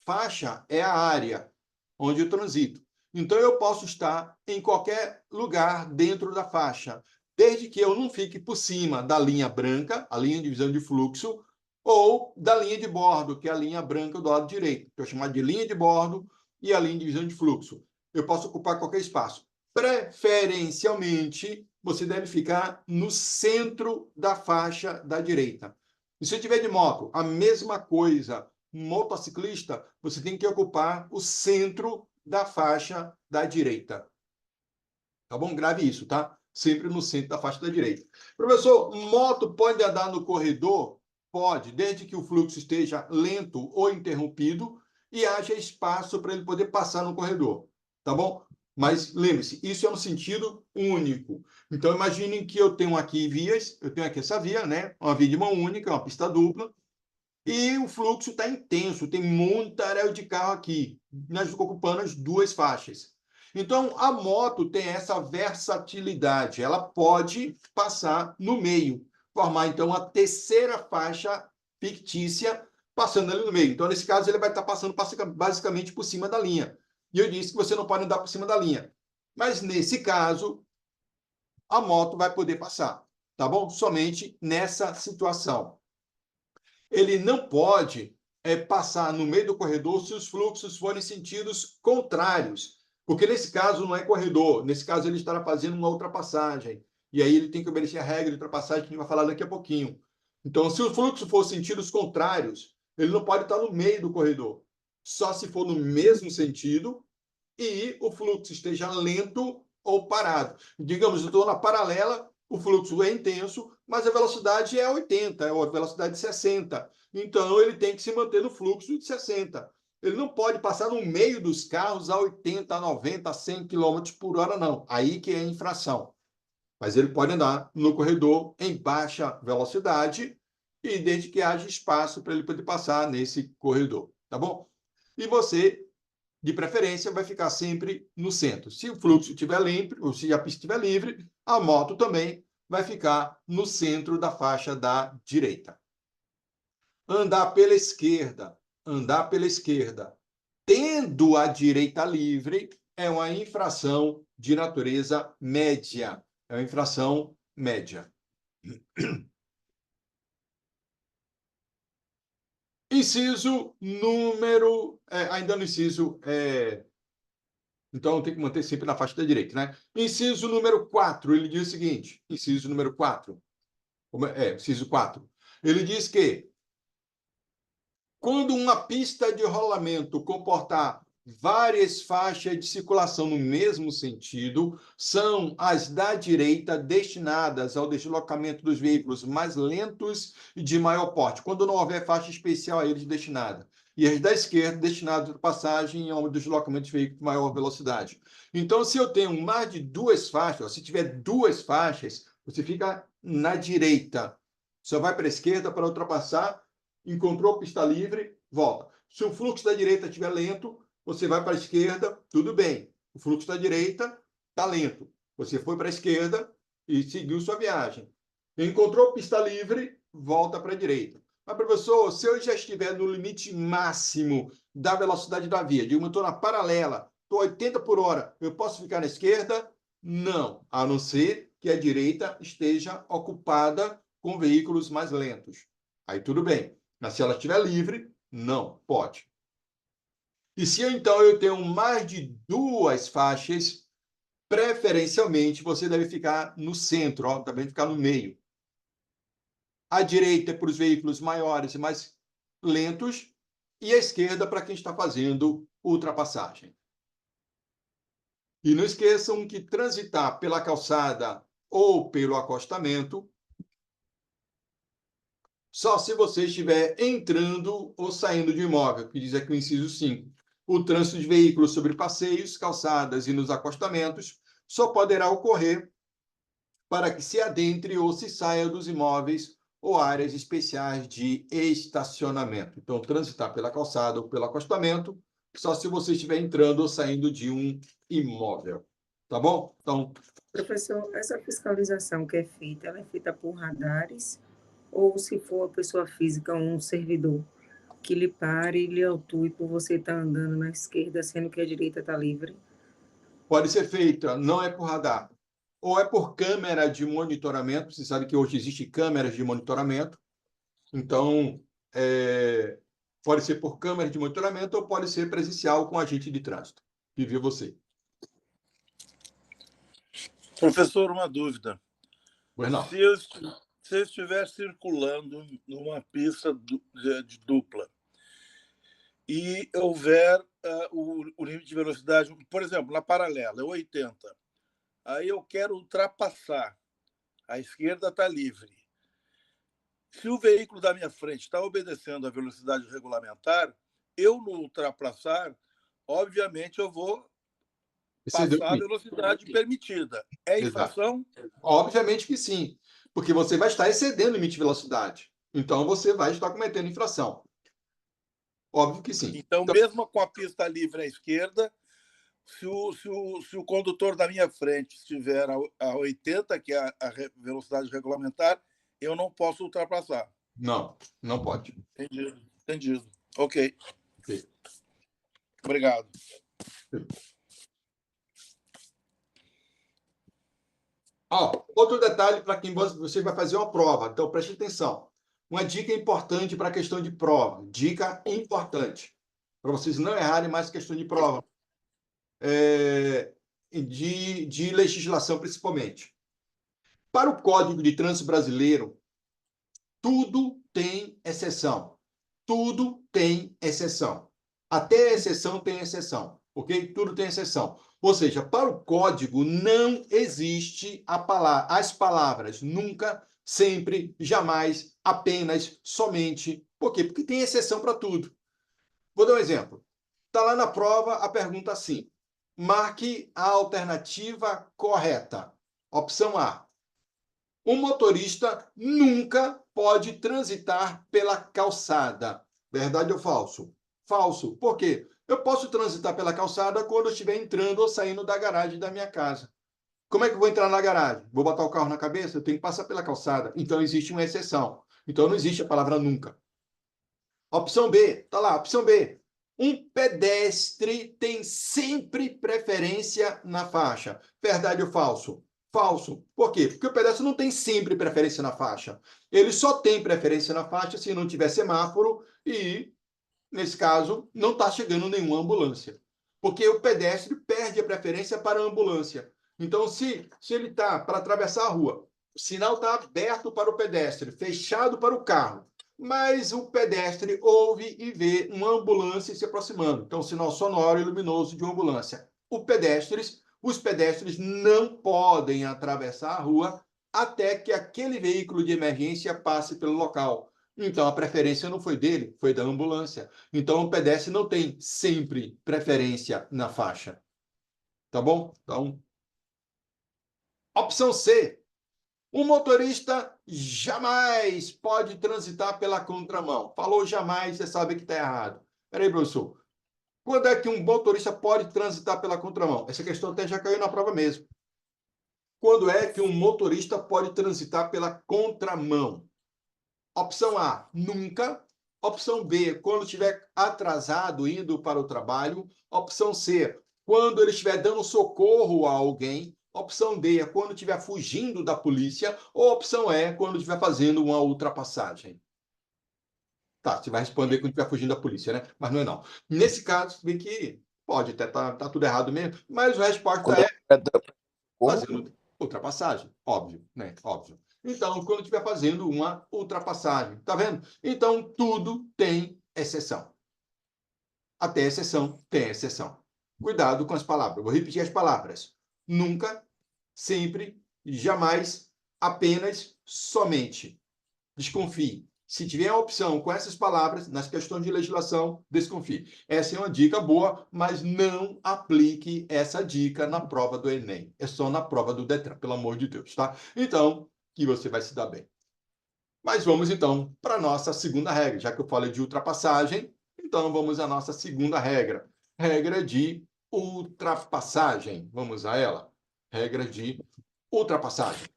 Faixa é a área onde eu transito. Então, eu posso estar em qualquer lugar dentro da faixa, desde que eu não fique por cima da linha branca, a linha de divisão de fluxo, ou da linha de bordo, que é a linha branca do lado direito, que eu chamo de linha de bordo e a linha de divisão de fluxo. Eu posso ocupar qualquer espaço. Preferencialmente, você deve ficar no centro da faixa da direita. E se tiver de moto, a mesma coisa. Motociclista, você tem que ocupar o centro da faixa da direita. Tá bom? Grave isso, tá? Sempre no centro da faixa da direita. Professor, moto pode andar no corredor? Pode, desde que o fluxo esteja lento ou interrompido e haja espaço para ele poder passar no corredor. Tá bom? Mas lembre-se, isso é um sentido único. Então, imaginem que eu tenho aqui vias, eu tenho aqui essa via, né? Uma via de mão única, uma pista dupla, e o fluxo está intenso, tem muita área de carro aqui, nós ocupando as duas faixas. Então, a moto tem essa versatilidade, ela pode passar no meio, formar, então, a terceira faixa fictícia passando ali no meio. Então, nesse caso, ele vai estar passando basicamente por cima da linha. E eu disse que você não pode andar por cima da linha. Mas, nesse caso, a moto vai poder passar, tá bom? Somente nessa situação. Ele não pode passar no meio do corredor se os fluxos forem sentidos contrários, porque nesse caso não é corredor, nesse caso ele estará fazendo uma ultrapassagem, e aí ele tem que obedecer a regra de ultrapassagem que a gente vai falar daqui a pouquinho. Então, se o fluxo for sentidos contrários, ele não pode estar no meio do corredor. Só se for no mesmo sentido e o fluxo esteja lento ou parado. Digamos, eu estou na paralela, o fluxo é intenso, mas a velocidade é 80, é a velocidade de 60. Então, ele tem que se manter no fluxo de 60. Ele não pode passar no meio dos carros a 80, a 90, a 100 km por hora, não. Aí que é infração. Mas ele pode andar no corredor em baixa velocidade e desde que haja espaço para ele poder passar nesse corredor, tá bom? E você, de preferência, vai ficar sempre no centro. Se o fluxo estiver livre, ou se a pista estiver livre, a moto também vai ficar no centro da faixa da direita. Andar pela esquerda. Andar pela esquerda, tendo a direita livre, é uma infração de natureza média. É uma infração média. Inciso número... ainda no inciso... então, tem que manter sempre na faixa da direita, né? Inciso número 4, ele diz o seguinte. Inciso número 4. Inciso 4. Ele diz que quando uma pista de rolamento comportar várias faixas de circulação no mesmo sentido, são as da direita destinadas ao deslocamento dos veículos mais lentos e de maior porte, quando não houver faixa especial a eles destinada. E as da esquerda destinadas à passagem ao deslocamento de veículos de maior velocidade. Então, se eu tenho mais de duas faixas, se tiver duas faixas, você fica na direita. Só vai para a esquerda para ultrapassar. Encontrou pista livre, volta. Se o fluxo da direita estiver lento, você vai para a esquerda, tudo bem. O fluxo da direita está lento. Você foi para a esquerda e seguiu sua viagem. Encontrou pista livre, volta para a direita. Mas, professor, se eu já estiver no limite máximo da velocidade da via, digo, eu estou na paralela, estou 80 por hora, eu posso ficar na esquerda? Não, a não ser que a direita esteja ocupada com veículos mais lentos. Aí tudo bem. Mas se ela estiver livre, não pode. E se então eu tenho mais de duas faixas, preferencialmente você deve ficar no centro, ó, também ficar no meio. A direita é para os veículos maiores e mais lentos, e a esquerda para quem está fazendo ultrapassagem. E não esqueçam que transitar pela calçada ou pelo acostamento só se você estiver entrando ou saindo de imóvel, que diz aqui o inciso 5. O trânsito de veículos sobre passeios, calçadas e nos acostamentos só poderá ocorrer para que se adentre ou se saia dos imóveis ou áreas especiais de estacionamento. Então, transitar pela calçada ou pelo acostamento só se você estiver entrando ou saindo de um imóvel. Tá bom? Então, Professor, essa fiscalização que é feita, ela é feita por radares ou se for uma pessoa física, um servidor que lhe pare e lhe autue por você estar andando na esquerda, sendo que a direita está livre? pode ser feita, não é por radar, ou é por câmera de monitoramento. Você sabe que hoje existem câmeras de monitoramento. Então, pode ser por câmera de monitoramento ou pode ser presencial com agente de trânsito, que viu você. Professor, uma dúvida. Pois não. Se eu estiver circulando numa pista de dupla e houver o limite de velocidade, por exemplo, na paralela, é 80, aí eu quero ultrapassar, a esquerda está livre. Se o veículo da minha frente está obedecendo a velocidade regulamentar, eu no ultrapassar, obviamente eu vou Excedeu o passar a limite. velocidade permitida. É Exato. infração? Obviamente que sim, porque você vai estar excedendo o limite de velocidade. Então, você vai estar cometendo infração. Óbvio que sim. Então, mesmo com a pista livre à esquerda, se o condutor da minha frente estiver a 80, que é a velocidade regulamentar, eu não posso ultrapassar. Não, não pode. Entendido. Ok. Ok. Obrigado. Outro detalhe para quem você vai fazer uma prova, então preste atenção. Uma dica importante para a questão de prova. Dica importante. Para vocês não errarem mais questão de prova. De legislação, principalmente. Para o Código de Trânsito Brasileiro, tudo tem exceção. Tudo tem exceção. Até exceção tem exceção, ok? Tudo tem exceção. Ou seja, para o código não existe as palavras nunca, sempre, jamais, apenas, somente. Por quê? Porque tem exceção para tudo. Vou dar um exemplo. Está lá na prova a pergunta assim. Marque a alternativa correta. Opção A. Um motorista nunca pode transitar pela calçada. Verdade ou falso? Falso. Por quê? Eu posso transitar pela calçada quando eu estiver entrando ou saindo da garagem da minha casa. Como é que eu vou entrar na garagem? Vou botar o carro na cabeça? Eu tenho que passar pela calçada. Então, existe uma exceção. Então, não existe a palavra nunca. Opção B. Tá lá, opção B. Um pedestre tem sempre preferência na faixa. Verdade ou falso? Falso. Por quê? Porque o pedestre não tem sempre preferência na faixa. Ele só tem preferência na faixa se não tiver semáforo e, nesse caso, não está chegando nenhuma ambulância. Porque o pedestre perde a preferência para a ambulância. Então, se ele está para atravessar a rua, o sinal está aberto para o pedestre, fechado para o carro, mas o pedestre ouve e vê uma ambulância se aproximando. Então, sinal sonoro e luminoso de uma ambulância. Os pedestres não podem atravessar a rua até que aquele veículo de emergência passe pelo local. Então, a preferência não foi dele, foi da ambulância. Então, o pedestre não tem sempre preferência na faixa. Tá bom? Então, opção C. Um motorista jamais pode transitar pela contramão. Falou jamais, você sabe que está errado. Peraí, professor. Quando é que um motorista pode transitar pela contramão? Essa questão até já caiu na prova mesmo. Quando é que um motorista pode transitar pela contramão? Opção A, nunca. Opção B, quando estiver atrasado indo para o trabalho. Opção C, quando ele estiver dando socorro a alguém. Opção D, quando estiver fugindo da polícia. Ou opção E, quando estiver fazendo uma ultrapassagem. Tá, você vai responder quando estiver fugindo da polícia, né? Mas não é não. Nesse caso, vê que pode até tá tudo errado mesmo, mas a resposta é fazendo ultrapassagem. Óbvio, né? Óbvio. Então, quando estiver fazendo uma ultrapassagem, tá vendo? Então, tudo tem exceção. Até exceção tem exceção. Cuidado com as palavras. Vou repetir as palavras. Nunca, sempre, jamais, apenas, somente. Desconfie. Se tiver a opção com essas palavras, nas questões de legislação, desconfie. Essa é uma dica boa, mas não aplique essa dica na prova do Enem. É só na prova do Detran, pelo amor de Deus, tá? Então, que você vai se dar bem. Mas vamos, então, para a nossa segunda regra. Já que eu falei de ultrapassagem, então vamos à nossa segunda regra. Regra de ultrapassagem. Vamos a ela. Regra de ultrapassagem.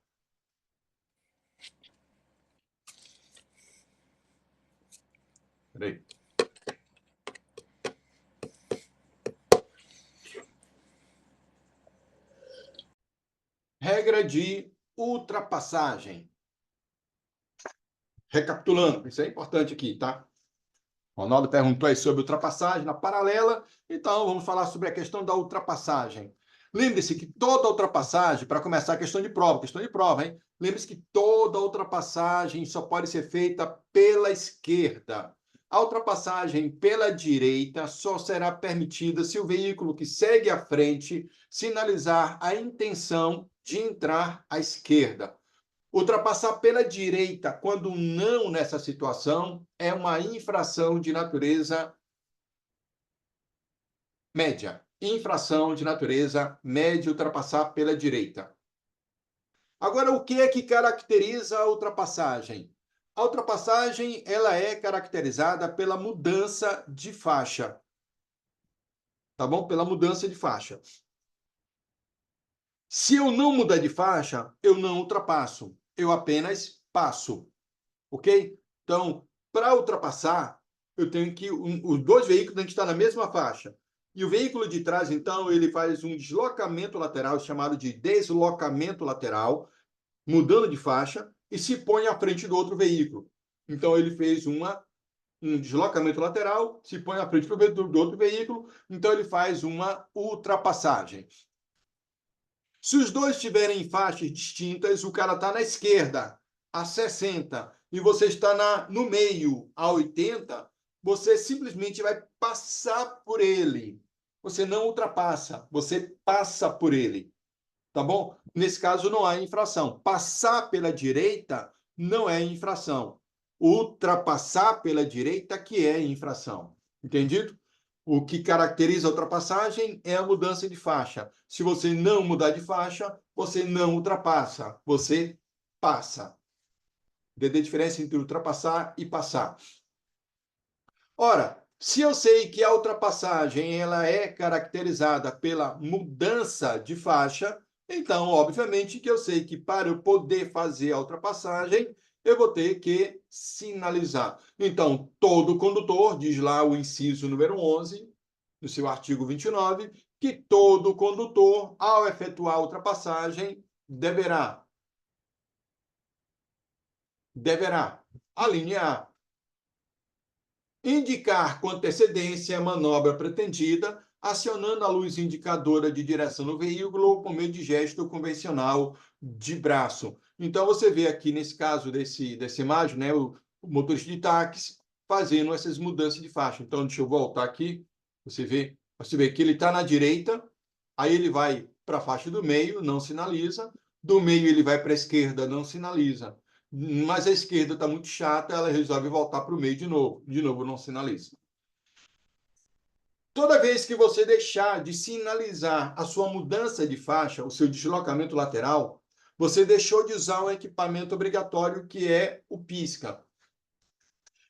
Peraí. Regra de ultrapassagem. Recapitulando, isso é importante aqui, tá? Ronaldo perguntou aí sobre ultrapassagem na paralela, então vamos falar sobre a questão da ultrapassagem. Lembre-se que toda ultrapassagem, para começar a questão de prova, hein? Lembre-se que toda ultrapassagem só pode ser feita pela esquerda. A ultrapassagem pela direita só será permitida se o veículo que segue à frente sinalizar a intenção de entrar à esquerda. Ultrapassar pela direita, quando não nessa situação, é uma infração de natureza média. Infração de natureza média, ultrapassar pela direita. Agora, o que é que caracteriza a ultrapassagem? A ultrapassagem, ela é caracterizada pela mudança de faixa. Tá bom? Pela mudança de faixa. Se eu não mudar de faixa, eu não ultrapasso. Eu apenas passo. Ok? Então, para ultrapassar, eu tenho que... os dois veículos têm que estar na mesma faixa. E o veículo de trás, então, ele faz um deslocamento lateral, chamado de deslocamento lateral, mudando de faixa, e se põe à frente do outro veículo. Então, ele fez um deslocamento lateral, se põe à frente do outro veículo, então ele faz uma ultrapassagem. Se os dois estiverem em faixas distintas, o cara está na esquerda, a 60, e você está no meio, a 80, você simplesmente vai passar por ele. Você não ultrapassa, você passa por ele. Tá bom? Nesse caso, não há infração. Passar pela direita não é infração. Ultrapassar pela direita que é infração. Entendido? O que caracteriza a ultrapassagem é a mudança de faixa. Se você não mudar de faixa, você não ultrapassa, você passa. Entendeu a diferença entre ultrapassar e passar? Ora, se eu sei que a ultrapassagem ela é caracterizada pela mudança de faixa, então, obviamente, que eu sei que para eu poder fazer a ultrapassagem, eu vou ter que sinalizar. Então, todo condutor, diz lá o inciso número 11, no seu artigo 29, que todo condutor, ao efetuar a ultrapassagem, deverá, a linha A, indicar com antecedência a manobra pretendida, acionando a luz indicadora de direção no veículo ou por meio de gesto convencional de braço. Então, você vê aqui, nesse caso dessa imagem, né, o motorista de táxi fazendo essas mudanças de faixa. Então, deixa eu voltar aqui. Você vê que ele está na direita, aí ele vai para a faixa do meio, não sinaliza. Do meio, ele vai para a esquerda, não sinaliza. Mas a esquerda está muito chata, ela resolve voltar para o meio de novo. De novo, não sinaliza. Toda vez que você deixar de sinalizar a sua mudança de faixa, o seu deslocamento lateral, você deixou de usar um equipamento obrigatório que é o pisca.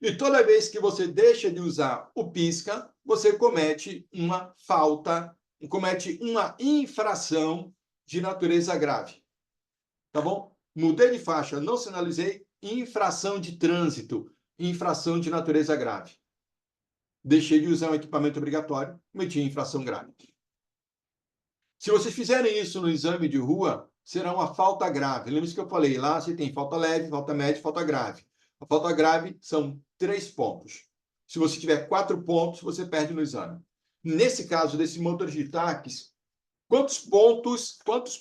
E toda vez que você deixa de usar o pisca, você comete uma falta, comete uma infração de natureza grave. Tá bom? Mudei de faixa, não sinalizei, infração de trânsito, infração de natureza grave. Deixei de usar um equipamento obrigatório, cometi infração grave. Se vocês fizerem isso no exame de rua, será uma falta grave. Lembre-se que eu falei, lá você tem falta leve, falta média e falta grave. A falta grave são 3 pontos. Se você tiver 4 pontos, você perde no exame. Nesse caso desse motorista de táxi, quantos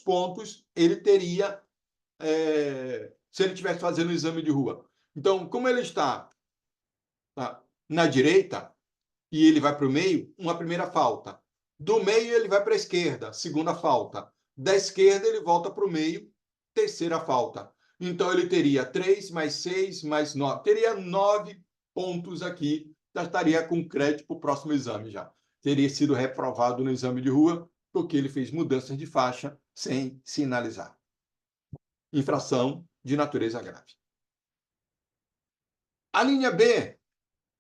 pontos ele teria se ele estivesse fazendo o exame de rua? Então, como ele está na direita e ele vai para o meio, uma primeira falta. Do meio, ele vai para a esquerda, segunda falta. Da esquerda, ele volta para o meio, terceira falta. Então, ele teria 3 mais 6 mais 9. Teria 9 pontos aqui, já estaria com crédito para o próximo exame já. Teria sido reprovado no exame de rua, porque ele fez mudanças de faixa sem sinalizar. Infração de natureza grave. A linha B,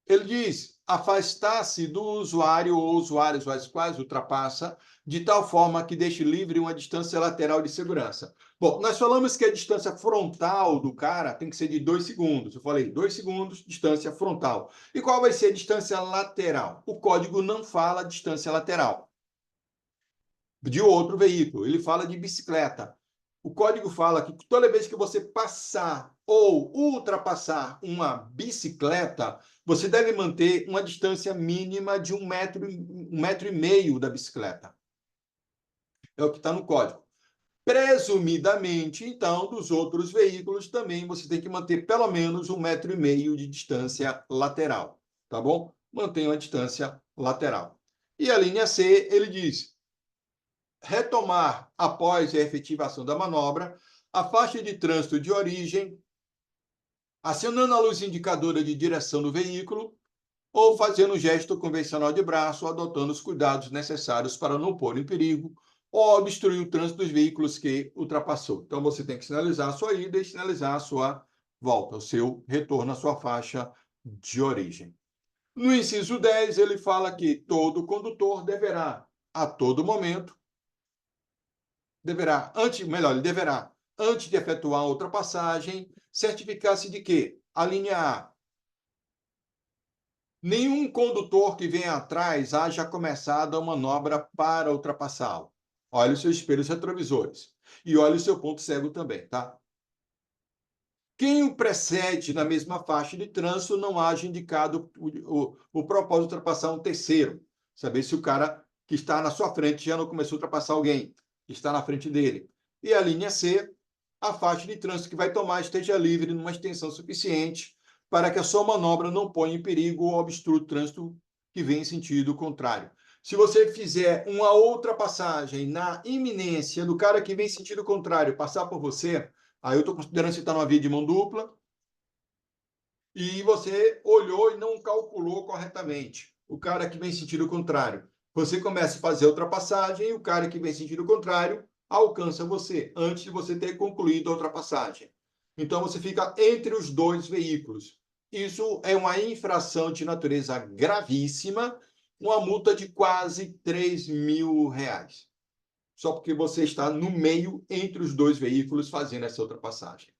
ele diz afastar-se do usuário ou usuários aos quais ultrapassa, de tal forma que deixe livre uma distância lateral de segurança. Bom, nós falamos que a distância frontal do cara tem que ser de 2 segundos. Eu falei 2 segundos, distância frontal. E qual vai ser a distância lateral? O código não fala distância lateral de outro veículo, ele fala de bicicleta. O código fala que toda vez que você passar ou ultrapassar uma bicicleta, você deve manter uma distância mínima de 1,5 m da bicicleta. É o que está no código. Presumidamente, então, dos outros veículos também você tem que manter pelo menos 1,5 m de distância lateral, tá bom? Mantenha uma distância lateral. E a linha C, ele diz: retomar, após a efetivação da manobra, a faixa de trânsito de origem, acionando a luz indicadora de direção do veículo ou fazendo um gesto convencional de braço, adotando os cuidados necessários para não pôr em perigo ou obstruir o trânsito dos veículos que ultrapassou. Então, você tem que sinalizar a sua ida e sinalizar a sua volta, o seu retorno à sua faixa de origem. No inciso 10, ele fala que todo condutor deverá, a todo momento, ele deverá, antes de efetuar a ultrapassagem, certificar-se de que, a linha A, nenhum condutor que venha atrás haja começado a manobra para ultrapassá-lo. Olhe os seus espelhos retrovisores. E olhe o seu ponto cego também, tá? Quem o precede na mesma faixa de trânsito não haja indicado o propósito de ultrapassar um terceiro. Saber se o cara que está na sua frente já não começou a ultrapassar alguém que está na frente dele. E a linha C, a faixa de trânsito que vai tomar esteja livre numa extensão suficiente para que a sua manobra não ponha em perigo ou obstrua o trânsito que vem em sentido contrário. Se você fizer uma outra passagem na iminência do cara que vem em sentido contrário passar por você, aí eu estou considerando que você está numa via de mão dupla e você olhou e não calculou corretamente. O cara que vem em sentido contrário. Você começa a fazer a ultrapassagem e o cara que vem em sentido contrário alcança você antes de você ter concluído a ultrapassagem. Então, você fica entre os dois veículos. Isso é uma infração de natureza gravíssima, uma multa de quase R$ 3.000, só porque você está no meio entre os dois veículos fazendo essa ultrapassagem.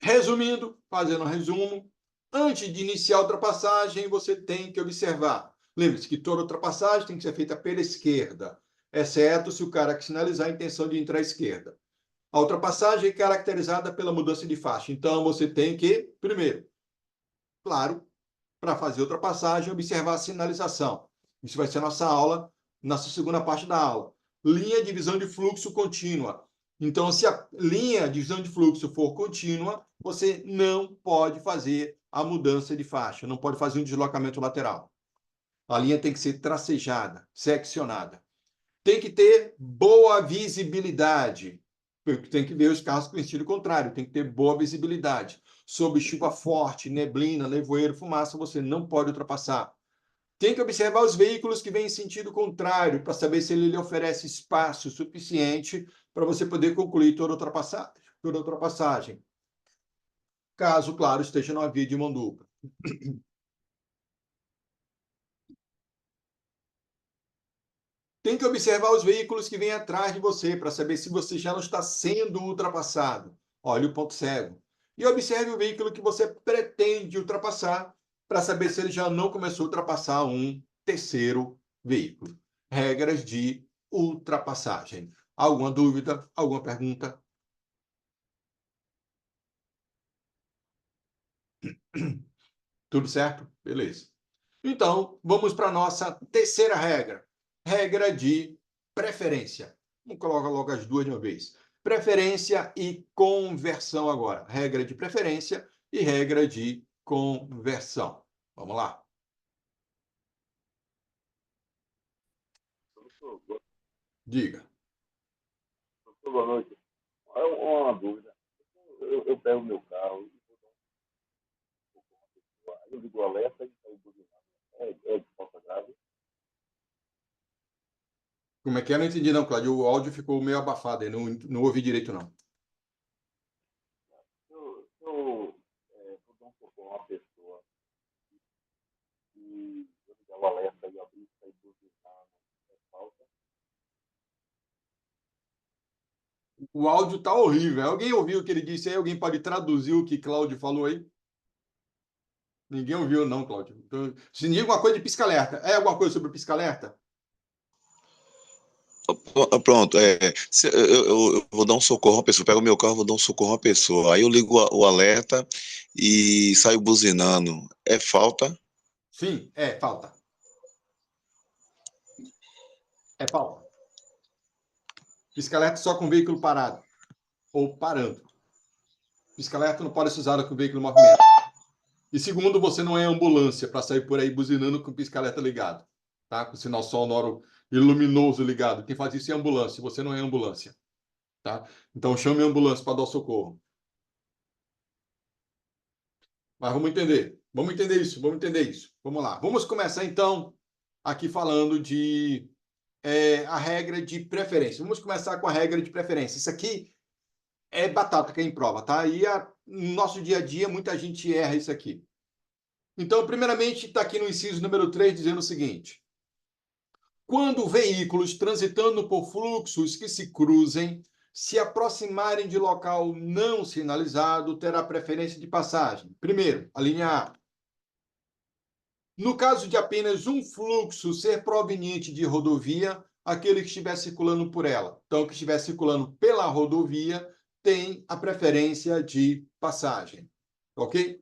Resumindo, fazendo um resumo, antes de iniciar a ultrapassagem, você tem que observar. Lembre-se que toda ultrapassagem tem que ser feita pela esquerda, exceto se o cara que sinalizar a intenção de entrar à esquerda. A ultrapassagem é caracterizada pela mudança de faixa. Então, você tem que, primeiro, claro, para fazer a ultrapassagem, observar a sinalização. Isso vai ser a nossa aula, nossa segunda parte da aula. Linha de visão de fluxo contínua. Então, se a linha de visão de fluxo for contínua, você não pode fazer a mudança de faixa, não pode fazer um deslocamento lateral. A linha tem que ser tracejada, seccionada. Tem que ter boa visibilidade. Tem que ver os carros com sentido contrário, tem que ter boa visibilidade. Sob chuva forte, neblina, nevoeiro, fumaça, você não pode ultrapassar. Tem que observar os veículos que vêm em sentido contrário para saber se ele lhe oferece espaço suficiente para você poder concluir toda a ultrapassagem. Caso, claro, esteja numa via de mão dupla. Tem que observar os veículos que vêm atrás de você para saber se você já não está sendo ultrapassado. Olhe o ponto cego. E observe o veículo que você pretende ultrapassar para saber se ele já não começou a ultrapassar um terceiro veículo. Regras de ultrapassagem. Alguma dúvida? Alguma pergunta? Tudo certo? Beleza. Então, vamos para a nossa terceira regra. Regra de preferência. Vamos colocar logo as duas de uma vez. Preferência e conversão agora. Regra de preferência e regra de conversão. Vamos lá. Diga. Boa noite. É uma dúvida. Eu pego meu carro e eu ligo o alerta e saio buzinando. É de falta grave. Como é que é? Eu não entendi não, Cláudio. O áudio ficou meio abafado aí. Não ouvi direito, não. Eu vou dar um socorro a uma pessoa e eu ligar o alerta e abrir e sair buzinando. É falta. O áudio está horrível. Alguém ouviu o que ele disse aí? Alguém pode traduzir o que Cláudio falou aí? Ninguém ouviu, não, Cláudio. Então, se diga alguma coisa de pisca-alerta. É alguma coisa sobre pisca-alerta? Pronto, eu vou dar um socorro a uma pessoa, pego meu carro, vou dar um socorro a uma pessoa, aí eu ligo o alerta e saio buzinando. É falta? Sim, é falta. É falta. Pisca-alerta só com veículo parado ou parando. Pisca-alerta não pode ser usado com veículo em movimento. E segundo, você não é ambulância para sair por aí buzinando com pisca-alerta ligado, tá? Com sinal sonoro e luminoso ligado. Quem faz isso é ambulância, você não é ambulância, tá? Então chame a ambulância para dar o socorro. Mas vamos entender. Vamos entender isso, vamos entender isso. Vamos lá. Vamos começar então aqui falando de a regra de preferência. Vamos começar com a regra de preferência. Isso aqui é batata que é em prova, tá? E no nosso dia a dia, muita gente erra isso aqui. Então, primeiramente, está aqui no inciso número 3, dizendo o seguinte: quando veículos transitando por fluxos que se cruzem se aproximarem de local não sinalizado, terá preferência de passagem. Primeiro, a linha A. No caso de apenas um fluxo ser proveniente de rodovia, aquele que estiver circulando por ela. Então, o que estiver circulando pela rodovia tem a preferência de passagem. Ok?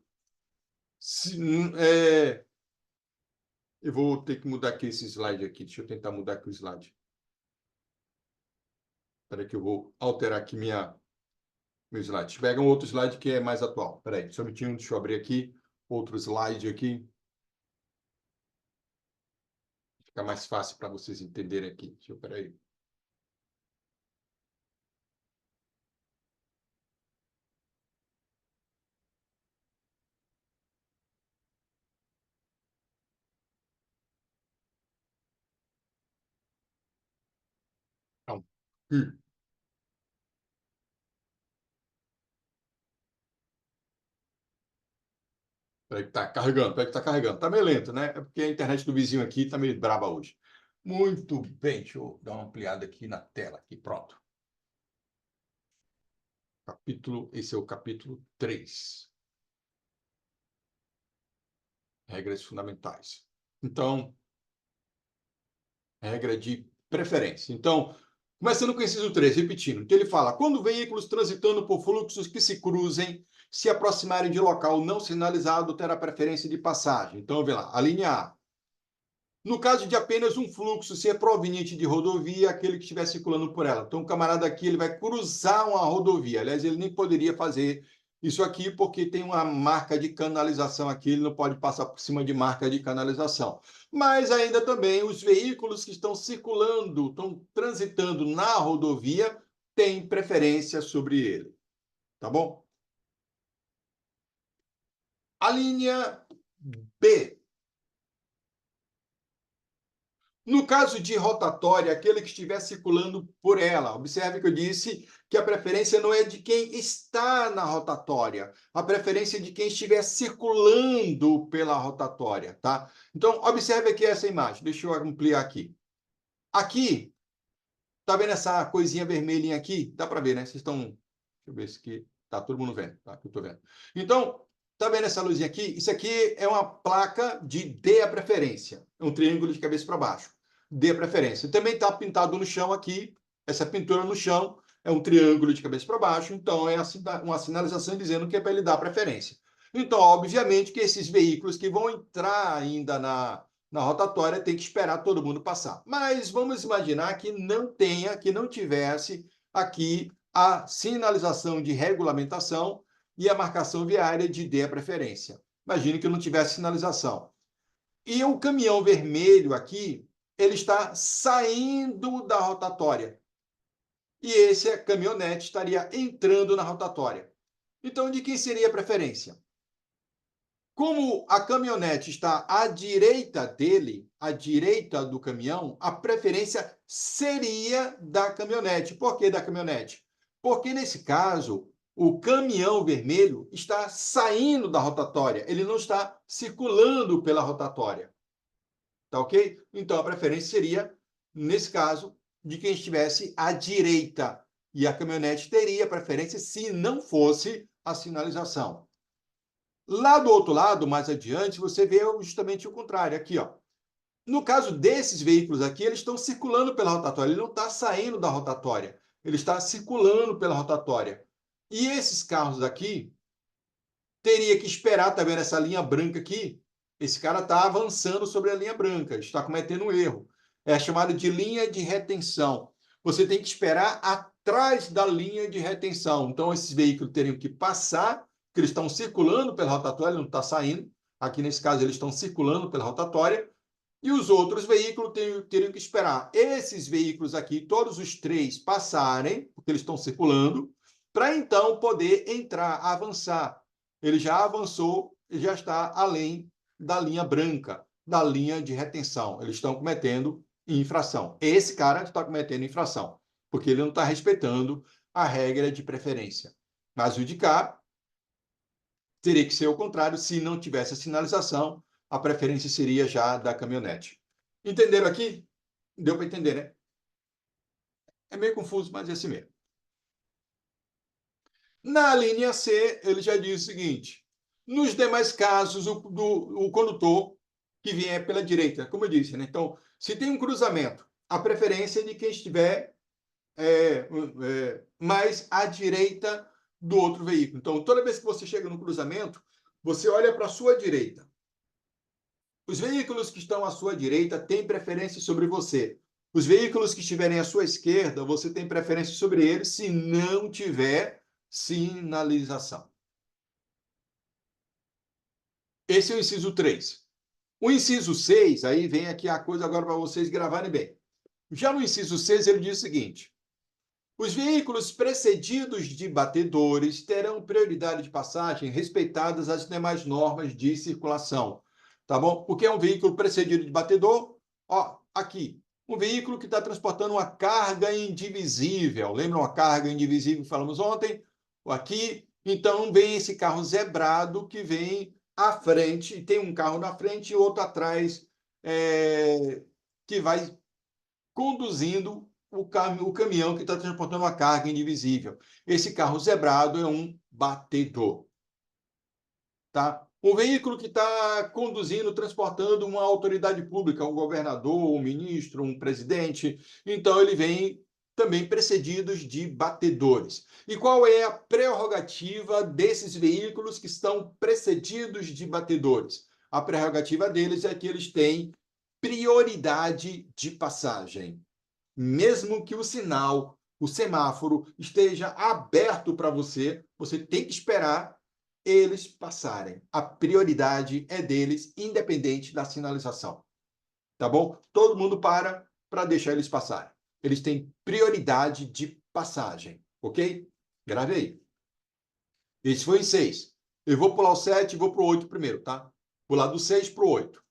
Eu vou ter que mudar aqui esse slide aqui. Deixa eu tentar mudar aqui o slide. Espera aí que eu vou alterar aqui meu slide. Pega um outro slide que é mais atual. Espera aí, só um minutinho, deixa eu abrir aqui. Outro slide aqui. Fica mais fácil para vocês entenderem aqui. Espera aí. Então, Peraí que tá carregando, peraí que tá carregando. Tá meio lento, né? É porque a internet do vizinho aqui tá meio braba hoje. Muito bem, deixa eu dar uma ampliada aqui na tela. Aqui, pronto. Esse é o capítulo 3. Regras fundamentais. Então, regra de preferência. Então, começando com o inciso 3, repetindo, que ele fala, quando veículos transitando por fluxos que se cruzem, se aproximarem de local não sinalizado, terá preferência de passagem. Então, vê lá, a linha A. No caso de apenas um fluxo ser proveniente de rodovia, aquele que estiver circulando por ela. Então, o camarada aqui ele vai cruzar uma rodovia. Aliás, ele nem poderia fazer isso aqui porque tem uma marca de canalização aqui, ele não pode passar por cima de marca de canalização. Mas ainda também os veículos que estão circulando, estão transitando na rodovia, têm preferência sobre ele. Tá bom? A linha B. No caso de rotatória, aquele que estiver circulando por ela. Observe que eu disse que a preferência não é de quem está na rotatória, a preferência é de quem estiver circulando pela rotatória, tá? Então, observe aqui essa imagem. Deixa eu ampliar aqui. Aqui, tá vendo essa coisinha vermelhinha aqui? Dá para ver, né? Vocês estão... Deixa eu ver se aqui... Tá todo mundo vendo, tá? Eu tô vendo. Então, tá vendo essa luzinha aqui? Isso aqui é uma placa de dê a preferência. É um triângulo de cabeça para baixo. Dê a preferência. Também está pintado no chão aqui. Essa pintura no chão é um triângulo de cabeça para baixo. Então, é uma sinalização dizendo que é para ele dar preferência. Então, obviamente que esses veículos que vão entrar ainda na rotatória tem que esperar todo mundo passar. Mas vamos imaginar que não tivesse aqui a sinalização de regulamentação e a marcação viária de dê a preferência. Imagine que não tivesse sinalização. E o caminhão vermelho aqui, ele está saindo da rotatória. E esse caminhonete estaria entrando na rotatória. Então, de quem seria a preferência? Como a caminhonete está à direita dele, à direita do caminhão, a preferência seria da caminhonete. Por que da caminhonete? Porque, nesse caso, o caminhão vermelho está saindo da rotatória, ele não está circulando pela rotatória. Tá ok? Então, a preferência seria, nesse caso, de quem estivesse à direita. E a caminhonete teria preferência se não fosse a sinalização. Lá do outro lado, mais adiante, você vê justamente o contrário. Aqui, ó. No caso desses veículos aqui, eles estão circulando pela rotatória. Ele não está saindo da rotatória. Ele está circulando pela rotatória. E esses carros aqui, teria que esperar, tá vendo essa linha branca aqui? Esse cara está avançando sobre a linha branca, está cometendo um erro. É chamado de linha de retenção. Você tem que esperar atrás da linha de retenção. Então, esses veículos teriam que passar, porque eles estão circulando pela rotatória, ele não está saindo. Aqui, nesse caso, eles estão circulando pela rotatória. E os outros veículos teriam que esperar esses veículos aqui, todos os três, passarem, porque eles estão circulando, para então poder entrar, avançar. Ele já avançou e já está além da linha branca, da linha de retenção. Eles estão cometendo infração. Esse cara está cometendo infração, porque ele não está respeitando a regra de preferência. Mas o de cá teria que ser o contrário. Se não tivesse a sinalização, a preferência seria já da caminhonete. Entenderam aqui? Deu para entender, né? É meio confuso, mas é assim mesmo. Na linha C, ele já diz o seguinte: nos demais casos, o condutor que vier pela direita, como eu disse, né? Então, se tem um cruzamento, a preferência é de quem estiver mais à direita do outro veículo. Então, toda vez que você chega no cruzamento, você olha para a sua direita. Os veículos que estão à sua direita têm preferência sobre você. Os veículos que estiverem à sua esquerda, você tem preferência sobre eles se não tiver sinalização. Esse é o inciso 3. O inciso 6, aí vem aqui a coisa agora para vocês gravarem bem. Já no inciso 6, ele diz o seguinte: os veículos precedidos de batedores terão prioridade de passagem respeitadas as demais normas de circulação. Tá bom? Porque é um veículo precedido de batedor, ó, aqui, um veículo que está transportando uma carga indivisível. Lembra uma carga indivisível que falamos ontem? Aqui, então vem esse carro zebrado que vem à frente, tem um carro na frente e outro atrás, que vai conduzindo o caminhão que está transportando uma carga indivisível. Esse carro zebrado é um batedor. Tá? Um veículo que está conduzindo, transportando uma autoridade pública, um governador, um ministro, um presidente, então ele vem também precedidos de batedores. E qual é a prerrogativa desses veículos que estão precedidos de batedores? A prerrogativa deles é que eles têm prioridade de passagem. Mesmo que o sinal, o semáforo, esteja aberto para você, você tem que esperar eles passarem. A prioridade é deles, independente da sinalização. Tá bom? Todo mundo para deixar eles passarem. Eles têm prioridade de passagem, ok? Grave aí. Esse foi em 6. Eu vou pular o 7 e vou para o 8 primeiro, tá? Pular do 6 para o 8.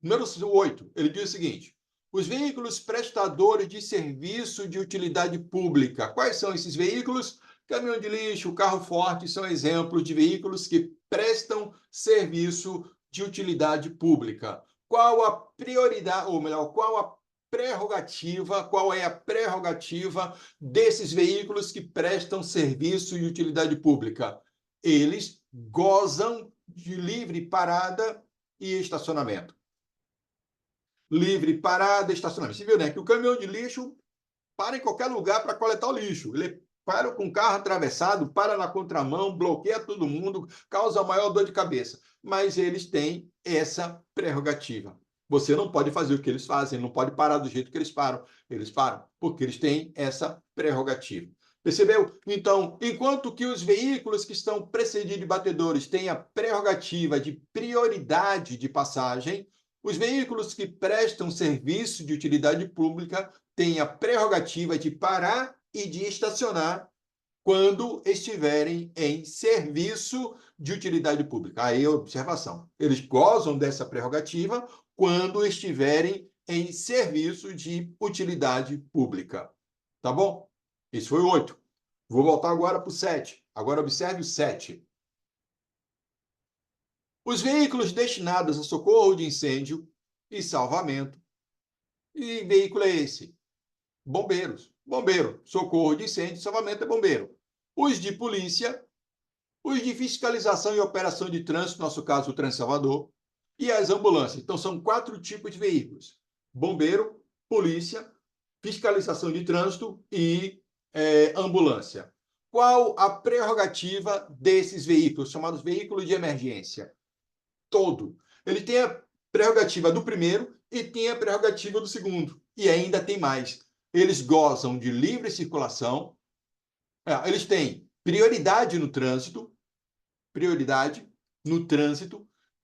Número 8, ele diz o seguinte: os veículos prestadores de serviço de utilidade pública. Quais são esses veículos? Caminhão de lixo, carro forte são exemplos de veículos que prestam serviço de utilidade pública. Qual a prioridade, ou melhor, qual é a prerrogativa desses veículos que prestam serviço de utilidade pública? Eles gozam de livre parada e estacionamento. Livre parada, estacionamento. Você viu, né? Que o caminhão de lixo para em qualquer lugar para coletar o lixo. Ele para com o carro atravessado, para na contramão, bloqueia todo mundo, causa maior dor de cabeça. Mas eles têm essa prerrogativa. Você não pode fazer o que eles fazem, não pode parar do jeito que eles param. Eles param porque eles têm essa prerrogativa. Percebeu? Então, enquanto que os veículos que estão precedidos de batedores têm a prerrogativa de prioridade de passagem, os veículos que prestam serviço de utilidade pública têm a prerrogativa de parar e de estacionar quando estiverem em serviço de utilidade pública. Aí a observação. Eles gozam dessa prerrogativa quando estiverem em serviço de utilidade pública. Tá bom? Esse foi o 8. Vou voltar agora para o 7. Agora observe o 7. Os veículos destinados a socorro de incêndio e salvamento. E veículo é esse? Bombeiros. Bombeiro. Socorro de incêndio e salvamento é bombeiro. Os de polícia, os de fiscalização e operação de trânsito, no nosso caso o Transalvador, e as ambulâncias. Então, são 4 tipos de veículos: bombeiro, polícia, fiscalização de trânsito e ambulância. Qual a prerrogativa desses veículos, chamados veículos de emergência? Todo. Ele tem a prerrogativa do primeiro e tem a prerrogativa do segundo. E ainda tem mais. Eles gozam de livre circulação, eles têm prioridade no trânsito,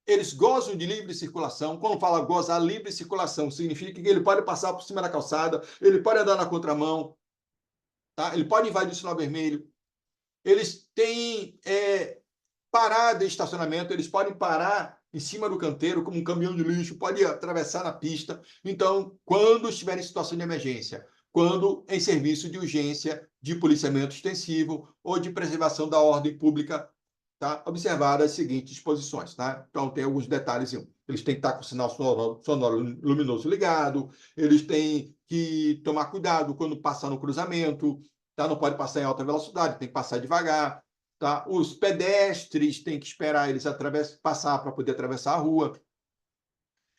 eles gozam de livre circulação. Quando fala gozar livre circulação, significa que ele pode passar por cima da calçada, ele pode andar na contramão, tá? Ele pode invadir o sinal vermelho. Eles têm parada e estacionamento, eles podem parar em cima do canteiro, como um caminhão de lixo, pode atravessar na pista. Então, quando estiver em situação de emergência, quando em serviço de urgência, de policiamento extensivo ou de preservação da ordem pública, tá? Observar as seguintes disposições, tá? Então, tem alguns detalhes. Eles têm que estar com o sinal sonoro luminoso ligado, eles têm que tomar cuidado quando passar no cruzamento, tá? Não pode passar em alta velocidade, tem que passar devagar. Tá? Os pedestres têm que esperar eles passar para poder atravessar a rua.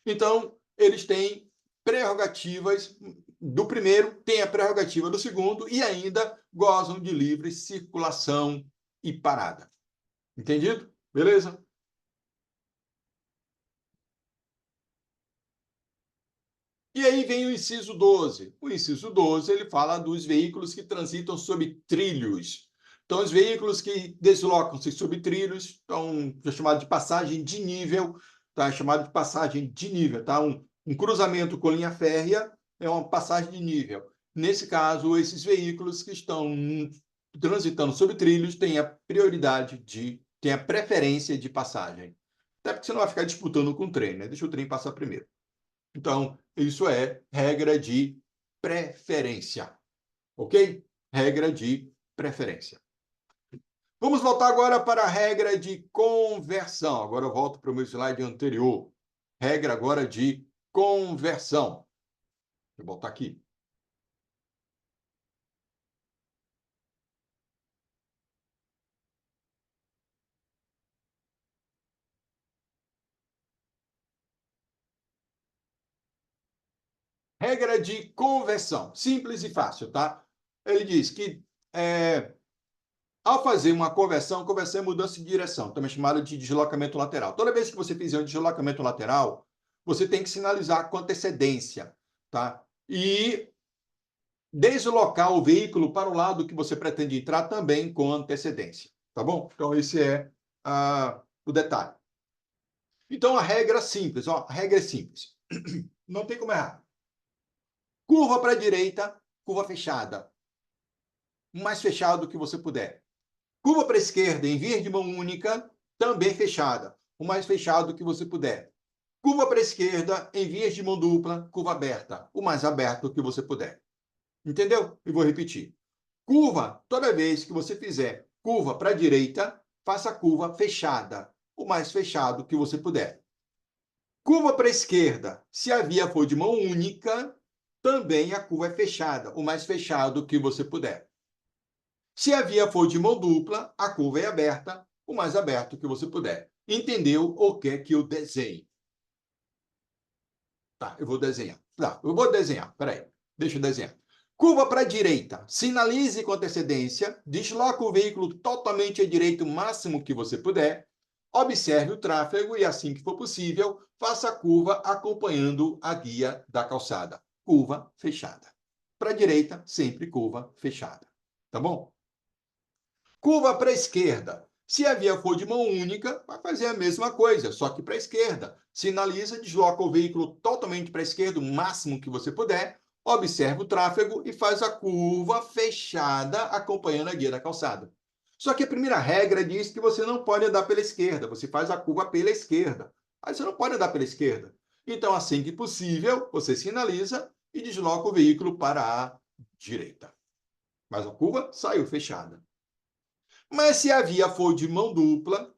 Então, eles têm prerrogativas do primeiro, têm a prerrogativa do segundo e ainda gozam de livre circulação e parada. Entendido? Beleza? E aí vem o inciso 12. O inciso 12, ele fala dos veículos que transitam sobre trilhos. Então, os veículos que deslocam-se sobre trilhos, então, é chamado de passagem de nível, tá? É chamado de passagem de nível, tá? Um cruzamento com linha férrea é uma passagem de nível. Nesse caso, esses veículos que estão transitando sobre trilhos têm a têm a preferência de passagem. Até porque você não vai ficar disputando com o trem, né? Deixa o trem passar primeiro. Então, isso é regra de preferência, ok? Regra de preferência. Vamos voltar agora para a regra de conversão. Agora eu volto para o meu slide anterior. Regra agora de conversão. Deixa eu voltar aqui. Regra de conversão. Simples e fácil, tá? Ele diz que ao fazer uma conversão é mudança de direção, também chamada de deslocamento lateral. Toda vez que você fizer um deslocamento lateral, você tem que sinalizar com antecedência, tá? E deslocar o veículo para o lado que você pretende entrar também com antecedência, tá bom? Então, esse é o detalhe. Então, a regra simples, ó, a regra é simples. Não tem como errar. Curva para a direita, curva fechada. O mais fechado que você puder. Curva para a esquerda, em via de mão única, também fechada. O mais fechado que você puder. Curva para a esquerda, em vias de mão dupla, curva aberta. O mais aberto que você puder. Entendeu? E vou repetir. Curva, toda vez que você fizer curva para a direita, faça a curva fechada. O mais fechado que você puder. Curva para a esquerda, se a via for de mão única, também a curva é fechada. O mais fechado que você puder. Se a via for de mão dupla, a curva é aberta, o mais aberto que você puder. Entendeu o que é que eu desenho? Tá, eu vou desenhar. Tá, eu vou desenhar. Peraí, deixa eu desenhar. Curva para a direita. Sinalize com antecedência. Desloca o veículo totalmente à direita o máximo que você puder. Observe o tráfego e, assim que for possível, faça a curva acompanhando a guia da calçada. Curva fechada. Para a direita, sempre curva fechada. Tá bom? Curva para a esquerda. Se a via for de mão única, vai fazer a mesma coisa, só que para a esquerda. Sinaliza, desloca o veículo totalmente para a esquerda, o máximo que você puder, observa o tráfego e faz a curva fechada, acompanhando a guia da calçada. Só que a primeira regra diz que você não pode andar pela esquerda, você faz a curva pela esquerda. Aí você não pode andar pela esquerda. Então, assim que possível, você sinaliza e desloca o veículo para a direita. Mas a curva saiu fechada. Mas se a via for de mão dupla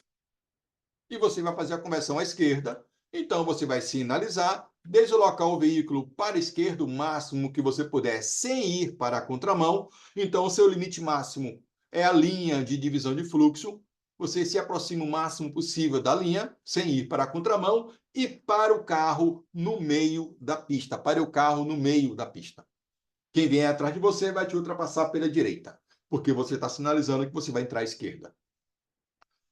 e você vai fazer a conversão à esquerda, então você vai sinalizar, deslocar o veículo para a esquerda o máximo que você puder, sem ir para a contramão. Então, o seu limite máximo é a linha de divisão de fluxo. Você se aproxima o máximo possível da linha, sem ir para a contramão, e para o carro no meio da pista. Para o carro no meio da pista. Quem vier atrás de você vai te ultrapassar pela direita, porque você está sinalizando que você vai entrar à esquerda.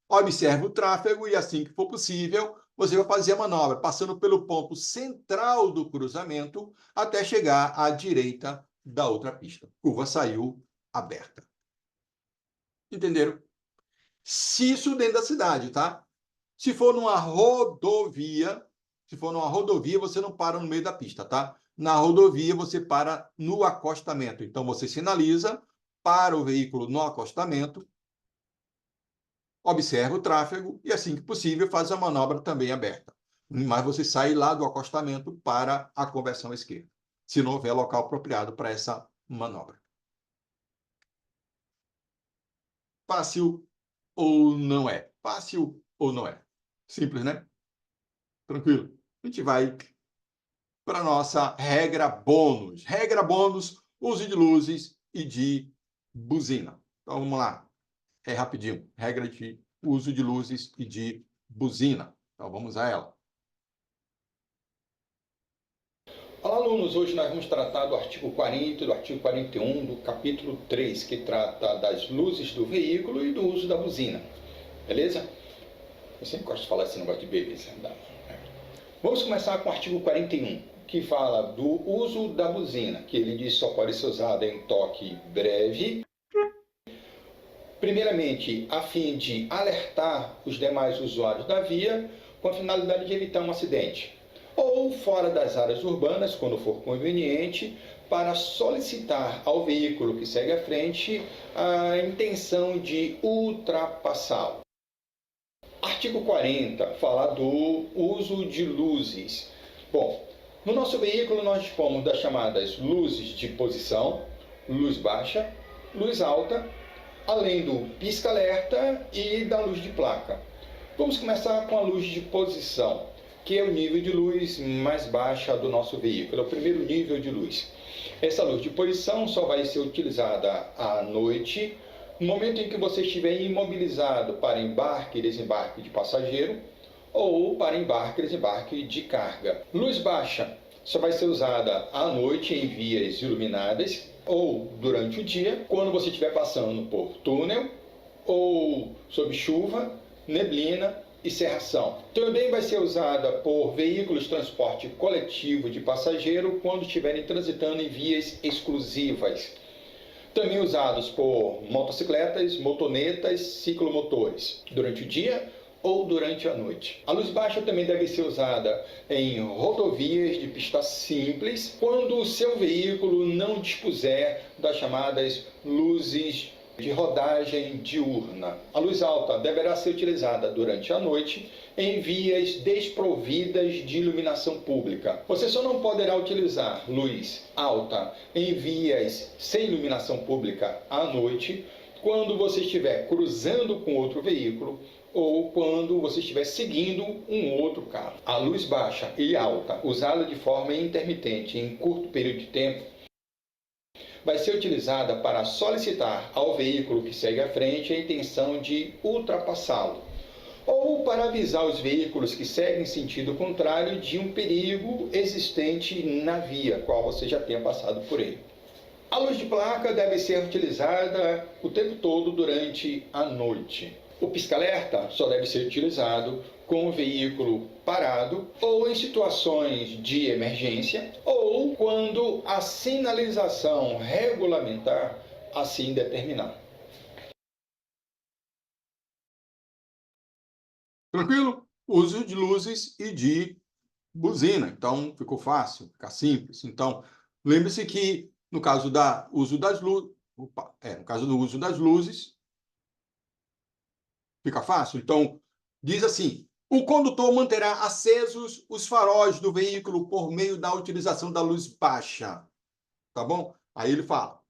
Observe o tráfego e, assim que for possível, você vai fazer a manobra, passando pelo ponto central do cruzamento até chegar à direita da outra pista. Curva saiu aberta. Entenderam? Se isso dentro da cidade, tá? Se for numa rodovia, você não para no meio da pista, tá? Na rodovia, você para no acostamento. Então, você sinaliza para o veículo no acostamento, observa o tráfego e, assim que possível, faz a manobra também aberta. Mas você sai lá do acostamento para a conversão à esquerda, se não houver local apropriado para essa manobra. Fácil ou não é? Fácil ou não é? Simples, né? Tranquilo. A gente vai para a nossa regra bônus. Regra bônus, uso de luzes e de buzina. Então, vamos lá. É rapidinho. Regra de uso de luzes e de buzina. Então, vamos a ela. Olá, alunos. Hoje nós vamos tratar do artigo 40 e do artigo 41 do capítulo 3, que trata das luzes do veículo e do uso da buzina. Beleza? Eu sempre gosto de falar esse negócio de beleza. Vamos começar com o artigo 41. que fala do uso da buzina, que ele diz que só pode ser usada em toque breve, primeiramente a fim de alertar os demais usuários da via com a finalidade de evitar um acidente, ou fora das áreas urbanas, quando for conveniente, para solicitar ao veículo que segue à frente a intenção de ultrapassá-lo. Artigo 40 fala do uso de luzes. Bom, no nosso veículo nós dispomos das chamadas luzes de posição, luz baixa, luz alta, além do pisca-alerta e da luz de placa. Vamos começar com a luz de posição, que é o nível de luz mais baixa do nosso veículo, é o primeiro nível de luz. Essa luz de posição só vai ser utilizada à noite, no momento em que você estiver imobilizado para embarque e desembarque de passageiro ou para embarque e desembarque de carga. Luz baixa só vai ser usada à noite em vias iluminadas ou durante o dia, quando você estiver passando por túnel ou sob chuva, neblina e cerração. Também vai ser usada por veículos de transporte coletivo de passageiro quando estiverem transitando em vias exclusivas. Também usados por motocicletas, motonetas, ciclomotores, durante o dia ou durante a noite. A luz baixa também deve ser usada em rodovias de pista simples, quando o seu veículo não dispuser das chamadas luzes de rodagem diurna. A luz alta deverá ser utilizada durante a noite em vias desprovidas de iluminação pública. Você só não poderá utilizar luz alta em vias sem iluminação pública à noite quando você estiver cruzando com outro veículo ou quando você estiver seguindo um outro carro. A luz baixa e alta, usada de forma intermitente em curto período de tempo, vai ser utilizada para solicitar ao veículo que segue à frente a intenção de ultrapassá-lo, ou para avisar os veículos que seguem em sentido contrário de um perigo existente na via, qual você já tenha passado por ele. A luz de placa deve ser utilizada o tempo todo durante a noite. O pisca-alerta só deve ser utilizado com o veículo parado ou em situações de emergência ou quando a sinalização regulamentar assim determinar. Tranquilo? Uso de luzes e de buzina. Então, ficou fácil, fica simples. Então, lembre-se que no caso do uso das luzes, fica fácil. Então, diz assim: o condutor manterá acesos os faróis do veículo por meio da utilização da luz baixa. Tá bom? Aí ele fala: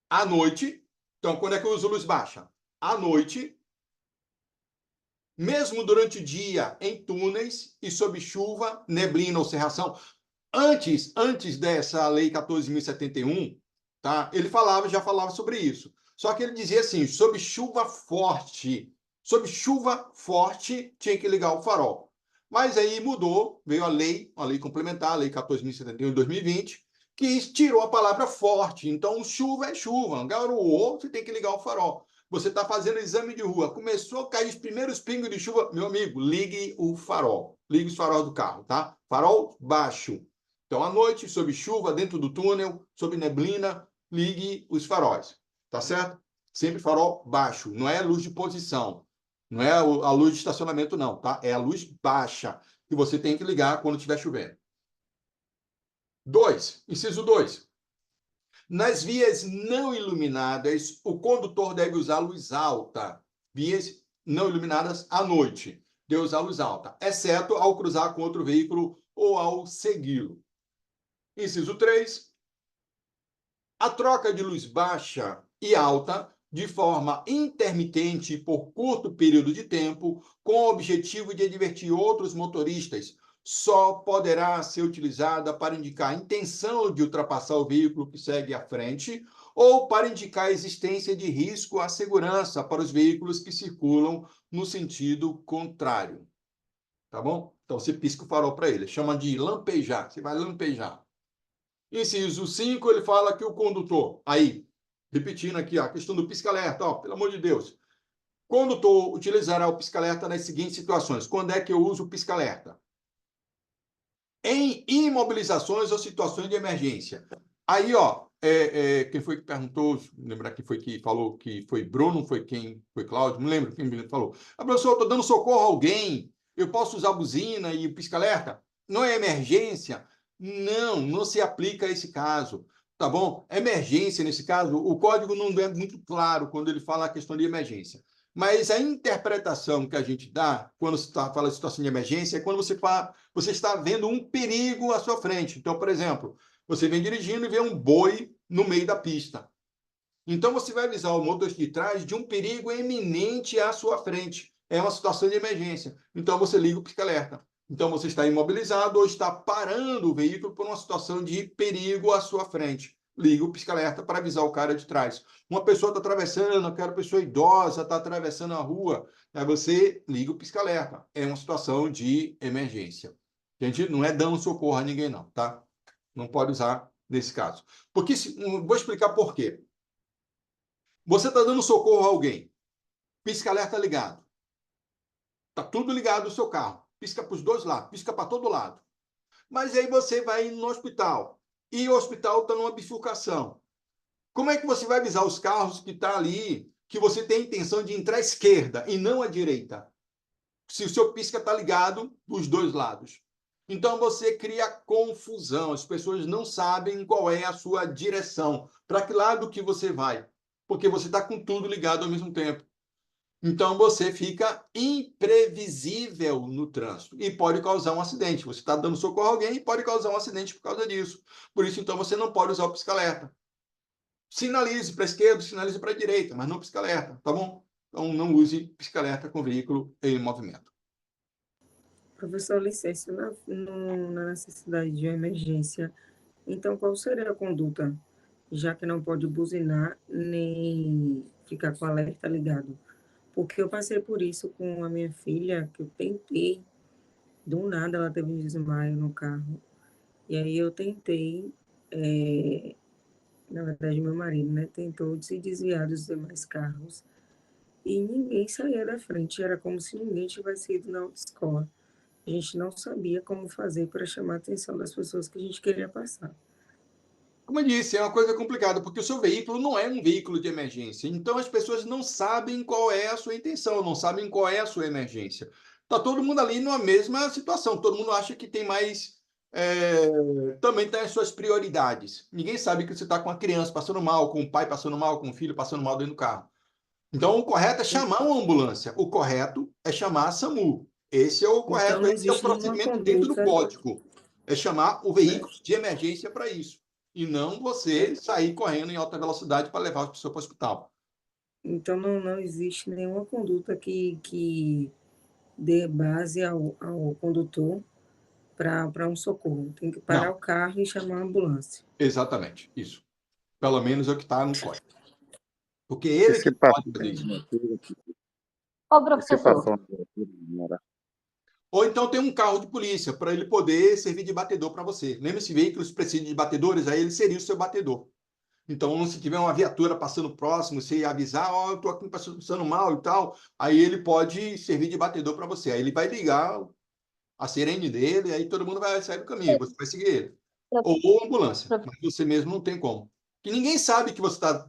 à noite. Então, quando é que eu uso luz baixa? À noite, mesmo durante o dia, em túneis e sob chuva, neblina ou cerração. Antes dessa lei 14.071, tá? Ele já falava sobre isso. Só que ele dizia assim: sob chuva forte tinha que ligar o farol. Mas aí mudou, veio a lei complementar, a lei 14.071 de 2020, que tirou a palavra forte. Então, chuva é chuva, garoou, você tem que ligar o farol. Você está fazendo exame de rua, começou a cair os primeiros pingos de chuva, meu amigo, ligue o farol. Ligue os faróis do carro, tá? Farol baixo. Então, à noite, sob chuva, dentro do túnel, sob neblina, ligue os faróis. Tá certo? Sempre farol baixo. Não é a luz de posição. Não é a luz de estacionamento, não, tá? É a luz baixa que você tem que ligar quando estiver chovendo. Inciso 2. Nas vias não iluminadas, o condutor deve usar luz alta. Vias não iluminadas à noite, deve usar luz alta, exceto ao cruzar com outro veículo ou ao segui-lo. Inciso 3. A troca de luz baixa e alta de forma intermitente por curto período de tempo, com o objetivo de advertir outros motoristas, só poderá ser utilizada para indicar a intenção de ultrapassar o veículo que segue à frente ou para indicar a existência de risco à segurança para os veículos que circulam no sentido contrário. Tá bom? Então, você pisca o farol para ele. Chama de lampejar. Você vai lampejar. Inciso 5, ele fala que o condutor, aí, repetindo aqui, a questão do pisca-alerta, pelo amor de Deus, Quando estou utilizará o pisca-alerta nas seguintes situações. Quando é que eu uso o pisca-alerta? Em imobilizações ou situações de emergência. Aí, ó, quem foi que perguntou? Lembrar quem foi que falou que foi Bruno, foi quem? Foi Cláudio? Não lembro quem falou. Professor, estou dando socorro a alguém. Eu posso usar a buzina e o pisca-alerta? Não é emergência? Não, não se aplica a esse caso. Tá bom? Emergência, nesse caso, o código não é muito claro quando ele fala a questão de emergência. Mas a interpretação que a gente dá quando se fala de situação de emergência é quando você está vendo um perigo à sua frente. Então, por exemplo, você vem dirigindo e vê um boi no meio da pista. Então, você vai avisar o motorista de trás de um perigo eminente à sua frente. É uma situação de emergência. Então, você liga o pisca-alerta. Então, você está imobilizado ou está parando o veículo por uma situação de perigo à sua frente. Liga o pisca-alerta para avisar o cara de trás. Uma pessoa está atravessando, aquela pessoa idosa está atravessando a rua. Aí você liga o pisca-alerta. É uma situação de emergência. Gente, não é dando socorro a ninguém, não, tá? Não pode usar nesse caso. Porque, vou explicar por quê. Você está dando socorro a alguém. Pisca-alerta ligado. Está tudo ligado no seu carro. Pisca para os dois lados, pisca para todo lado. Mas aí você vai no hospital. E o hospital está numa bifurcação. Como é que você vai avisar os carros que estão ali que você tem a intenção de entrar à esquerda e não à direita? Se o seu pisca está ligado dos dois lados. Então você cria confusão. As pessoas não sabem qual é a sua direção. Para que lado que você vai? Porque você está com tudo ligado ao mesmo tempo. Então você fica imprevisível no trânsito e pode causar um acidente. Você está dando socorro a alguém e pode causar um acidente por causa disso. Por isso, então, você não pode usar o pisca-alerta. Sinalize para a esquerda, sinalize para a direita, mas não pisca-alerta, tá bom? Então não use pisca-alerta com veículo em movimento. Professor, licença, na necessidade de emergência, então qual seria a conduta? Já que não pode buzinar nem ficar com o alerta ligado. Porque eu passei por isso com a minha filha, que eu tentei, do nada ela teve um desmaio no carro. E aí eu tentei, na verdade meu marido, né, tentou se desviar dos demais carros. E ninguém saía da frente, era como se ninguém tivesse ido na autoescola. A gente não sabia como fazer para chamar a atenção das pessoas que a gente queria passar. Como eu disse, é uma coisa complicada, porque o seu veículo não é um veículo de emergência. Então as pessoas não sabem qual é a sua intenção, não sabem qual é a sua emergência. Está todo mundo ali numa mesma situação, todo mundo acha que tem mais. Também tem as suas prioridades. Ninguém sabe que você está com a criança passando mal, com o pai passando mal, com o filho passando mal dentro do carro. Então, o correto é chamar uma ambulância. O correto é chamar a SAMU. Esse é o correto, Então, não esse é o existe nenhuma procedimento dentro do conduta, código. É chamar o veículo de emergência para isso. E não você sair correndo em alta velocidade para levar a pessoa para o hospital. então não existe nenhuma conduta que dê base ao condutor para um socorro. Tem que parar Não, o carro e chamar a ambulância. exatamente, isso. Pelo menos é o que está no código. Porque E ele se que passar pode fazer isso. Ô, E se professor, passar uma viatura, Ou então tem um carro de polícia para ele poder servir de batedor para você. Lembre-se, veículos precisam de batedores, aí ele seria o seu batedor. Então, se tiver uma viatura passando próximo, você avisar, ó, eu estou aqui passando mal e tal, aí ele pode servir de batedor para você. Aí ele vai ligar a sirene dele, aí todo mundo vai sair do caminho, você vai seguir ele. Ou ambulância, mas você mesmo não tem como. Que ninguém sabe que você está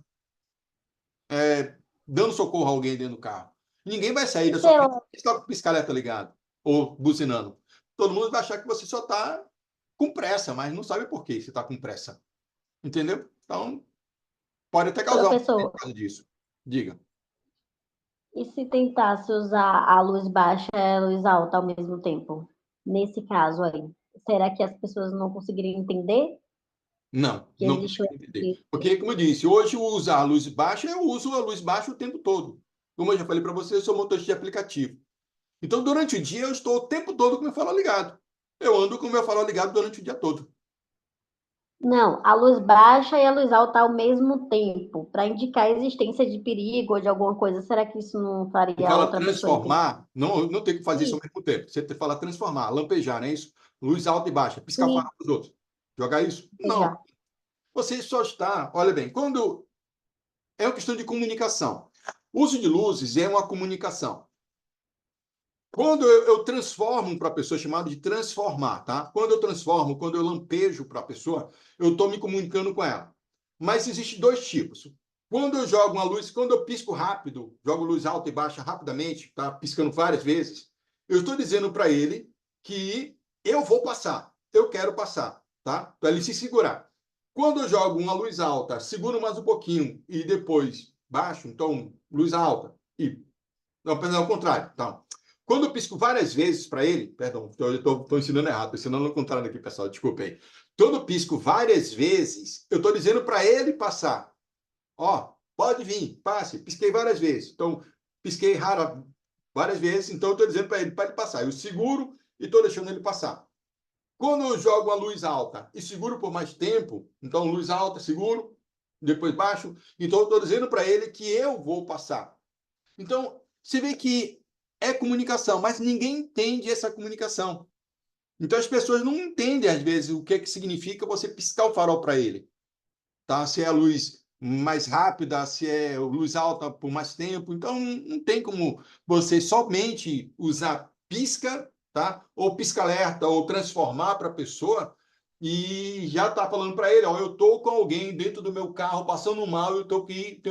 dando socorro a alguém dentro do carro. Ninguém vai sair da sua frente e está com o pisca-alerta ligado ou buzinando. Todo mundo vai achar que você só está com pressa, mas não sabe por que você está com pressa. Entendeu? Então, pode até causar um acidente professor, por causa disso. Diga. e se tentasse usar a luz baixa e a luz alta ao mesmo tempo? Nesse caso aí, será que as pessoas não conseguiriam entender Não, que não existe consigo entender. Porque, como eu disse, hoje usar a luz baixa, eu uso a luz baixa o tempo todo. Como eu já falei para você, eu sou motorista de aplicativo. Então, durante o dia, eu estou o tempo todo com o meu farol ligado. Eu ando com o meu farol ligado durante o dia todo. Não, a luz baixa e a luz alta ao mesmo tempo, para indicar a existência de perigo ou de alguma coisa. Será que isso não Você faria a fala outra pessoa entender? transformar, não tem que fazer isso Sim, ao mesmo tempo. Você fala transformar, lampejar, não é isso? Luz alta e baixa, piscar sim, farol para os outros. Jogar isso? Não. já. Você só está, olha bem, quando é uma questão de comunicação. O uso de luzes é uma comunicação. Quando eu transformo para a pessoa, chamado de transformar, tá? Quando eu transformo, quando eu lampejo para a pessoa, eu estou me comunicando com ela. Mas existem dois tipos. Quando eu jogo uma luz, quando eu pisco rápido, jogo luz alta e baixa rapidamente, tá? Piscando várias vezes, eu estou dizendo para ele que eu vou passar, eu quero passar, tá? Para ele se segurar. Quando eu jogo uma luz alta, seguro mais um pouquinho e depois baixo, então luz alta e não, perdão, ao contrário, tá? Quando eu pisco várias vezes para ele, perdão, eu estou ensinando errado, estou ensinando ao contrário aqui, pessoal, desculpa aí. Quando eu pisco várias vezes, eu estou dizendo para ele passar. Ó, pode vir, passe. Pisquei várias vezes. Então, pisquei várias vezes, então eu estou dizendo para ele passar. Eu seguro e estou deixando ele passar. Quando eu jogo a luz alta e seguro por mais tempo, então luz alta, seguro, depois baixo, então eu estou dizendo para ele que eu vou passar. Então, você vê que é comunicação, mas ninguém entende essa comunicação. Então, as pessoas não entendem, às vezes, o que significa você piscar o farol para ele. Tá? Se é a luz mais rápida, se é luz alta por mais tempo. Então, não tem como você somente usar pisca, tá? Ou pisca-alerta, ou transformar para a pessoa e já está falando para ele, ó, eu estou com alguém dentro do meu carro passando mal e eu tenho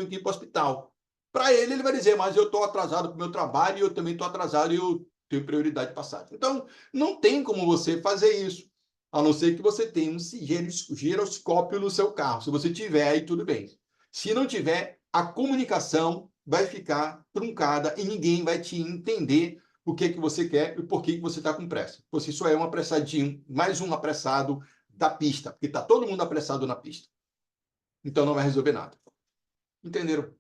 que ir para o hospital. Para ele vai dizer, mas eu estou atrasado para o meu trabalho e eu também estou atrasado e eu tenho prioridade de passagem. Então, não tem como você fazer isso, a não ser que você tenha um giroscópio no seu carro. Se você tiver, aí tudo bem. Se não tiver, a comunicação vai ficar truncada e ninguém vai te entender o que você quer e por que você está com pressa. Você só é um apressadinho, mais um apressado da pista, porque está todo mundo apressado na pista. Então, não vai resolver nada. Entenderam?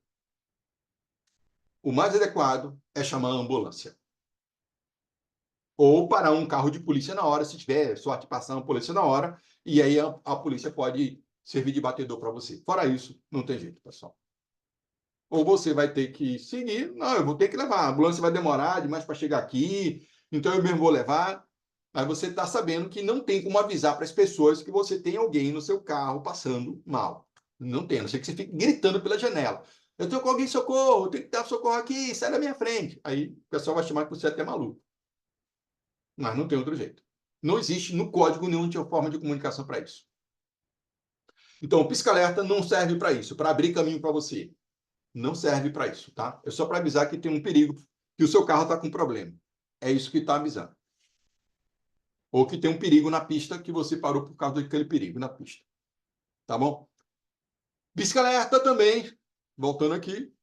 O mais adequado é chamar a ambulância. Ou parar um carro de polícia na hora, se tiver sorte de passar uma polícia na hora, e aí a polícia pode servir de batedor para você. Fora isso, não tem jeito, pessoal. Ou você vai ter que seguir, não, eu vou ter que levar, a ambulância vai demorar demais para chegar aqui, então eu mesmo vou levar. Mas você está sabendo que não tem como avisar para as pessoas que você tem alguém no seu carro passando mal. Não tem, a não ser que você fique gritando pela janela. Eu estou com alguém, socorro, eu tenho que dar socorro aqui, sai da minha frente. Aí o pessoal vai chamar que você é até maluco. Mas não tem outro jeito. Não existe no código nenhuma forma de comunicação para isso. Então, o pisca-alerta não serve para isso, para abrir caminho para você. Não serve para isso, tá? É só para avisar que tem um perigo, que o seu carro está com problema. É isso que está avisando. Ou que tem um perigo na pista que você parou por causa daquele perigo na pista. Tá bom? Pisca-alerta também, voltando aqui,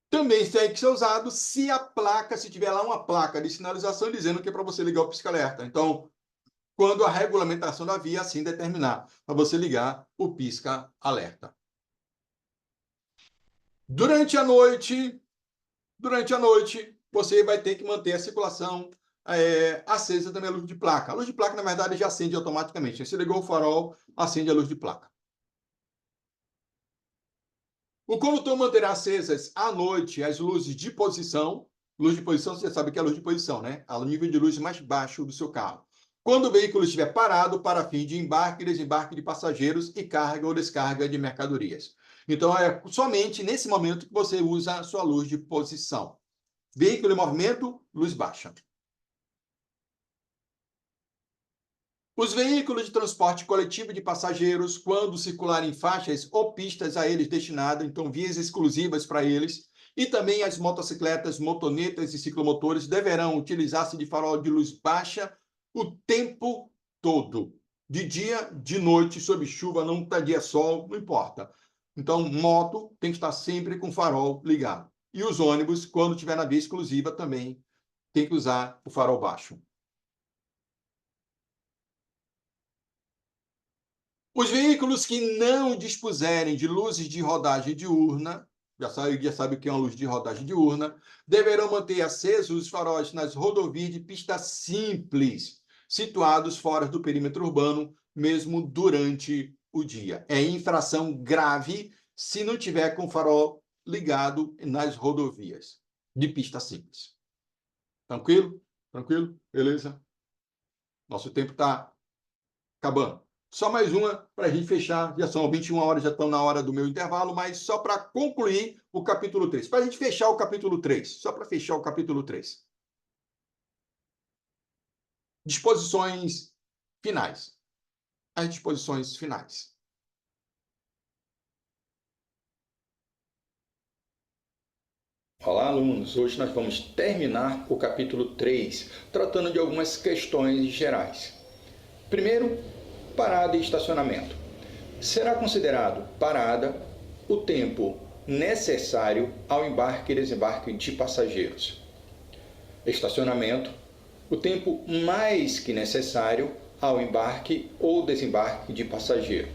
também tem que ser usado se a placa, se tiver lá uma placa de sinalização dizendo que é para você ligar o pisca-alerta. Então, quando a regulamentação da via assim determinar, para você ligar o pisca-alerta. Durante a noite, você vai ter que manter a circulação acesa também a luz de placa. A luz de placa, na verdade, já acende automaticamente. Você ligou o farol, acende a luz de placa. O condutor manterá acesas à noite as luzes de posição. Luz de posição, você sabe que é a luz de posição, né? O nível de luz mais baixo do seu carro. Quando o veículo estiver parado para fim de embarque e desembarque de passageiros e carga ou descarga de mercadorias. Então, é somente nesse momento que você usa a sua luz de posição. Veículo em movimento, luz baixa. Os veículos de transporte coletivo de passageiros, quando circularem em faixas ou pistas a eles destinadas, então vias exclusivas para eles, e também as motocicletas, motonetas e ciclomotores deverão utilizar-se de farol de luz baixa o tempo todo. De dia, de noite, sob chuva, não está dia sol, não importa. Então, moto tem que estar sempre com farol ligado. E os ônibus, quando estiver na via exclusiva, também tem que usar o farol baixo. Os veículos que não dispuserem de luzes de rodagem diurna, já sabe o que é uma luz de rodagem diurna, deverão manter acesos os faróis nas rodovias de pista simples, situados fora do perímetro urbano, mesmo durante o dia. É infração grave se não tiver com farol ligado nas rodovias de pista simples. Tranquilo? Tranquilo? Beleza? Nosso tempo está acabando. Só mais uma para a gente fechar. Já são 21 horas, já estão na hora do meu intervalo, mas só para concluir o capítulo 3. Para a gente fechar o capítulo 3. Só para fechar o capítulo 3. Disposições finais. As disposições finais. Olá, alunos! Hoje nós vamos terminar o capítulo 3, tratando de algumas questões gerais. Primeiro, parada e estacionamento. Será considerado parada o tempo necessário ao embarque e desembarque de passageiros. Estacionamento, o tempo mais que necessário ao embarque ou desembarque de passageiro.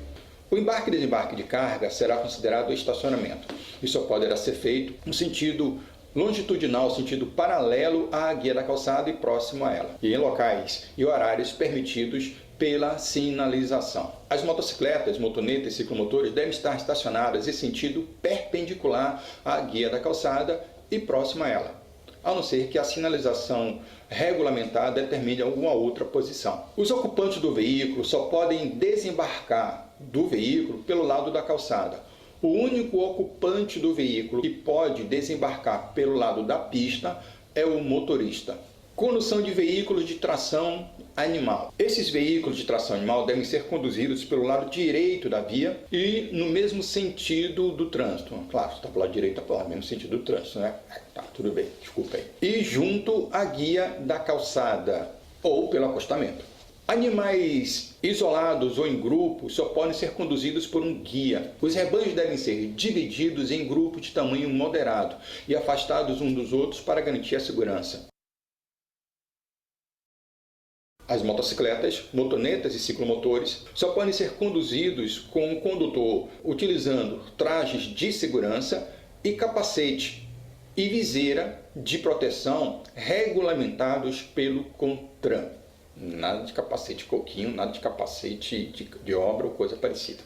O embarque e desembarque de carga será considerado estacionamento. Isso só poderá ser feito no sentido longitudinal, sentido paralelo à guia da calçada e próximo a ela, e em locais e horários permitidos pela sinalização. As motocicletas, motonetas e ciclomotores devem estar estacionadas em sentido perpendicular à guia da calçada e próximo a ela, a não ser que a sinalização regulamentar determine alguma outra posição. Os ocupantes do veículo só podem desembarcar do veículo pelo lado da calçada. O único ocupante do veículo que pode desembarcar pelo lado da pista é o motorista. Condução de veículos de tração animal. Esses veículos de tração animal devem ser conduzidos pelo lado direito da via e no mesmo sentido do trânsito. Claro, se está pelo lado direito, está pelo mesmo sentido do trânsito, né? Tá, tudo bem, desculpa aí. E junto à guia da calçada ou pelo acostamento. Animais isolados ou em grupos só podem ser conduzidos por um guia. Os rebanhos devem ser divididos em grupos de tamanho moderado e afastados uns dos outros para garantir a segurança. As motocicletas, motonetas e ciclomotores só podem ser conduzidos com o condutor utilizando trajes de segurança e capacete e viseira de proteção regulamentados pelo CONTRAN. Nada de capacete coquinho, nada de capacete de obra ou coisa parecida.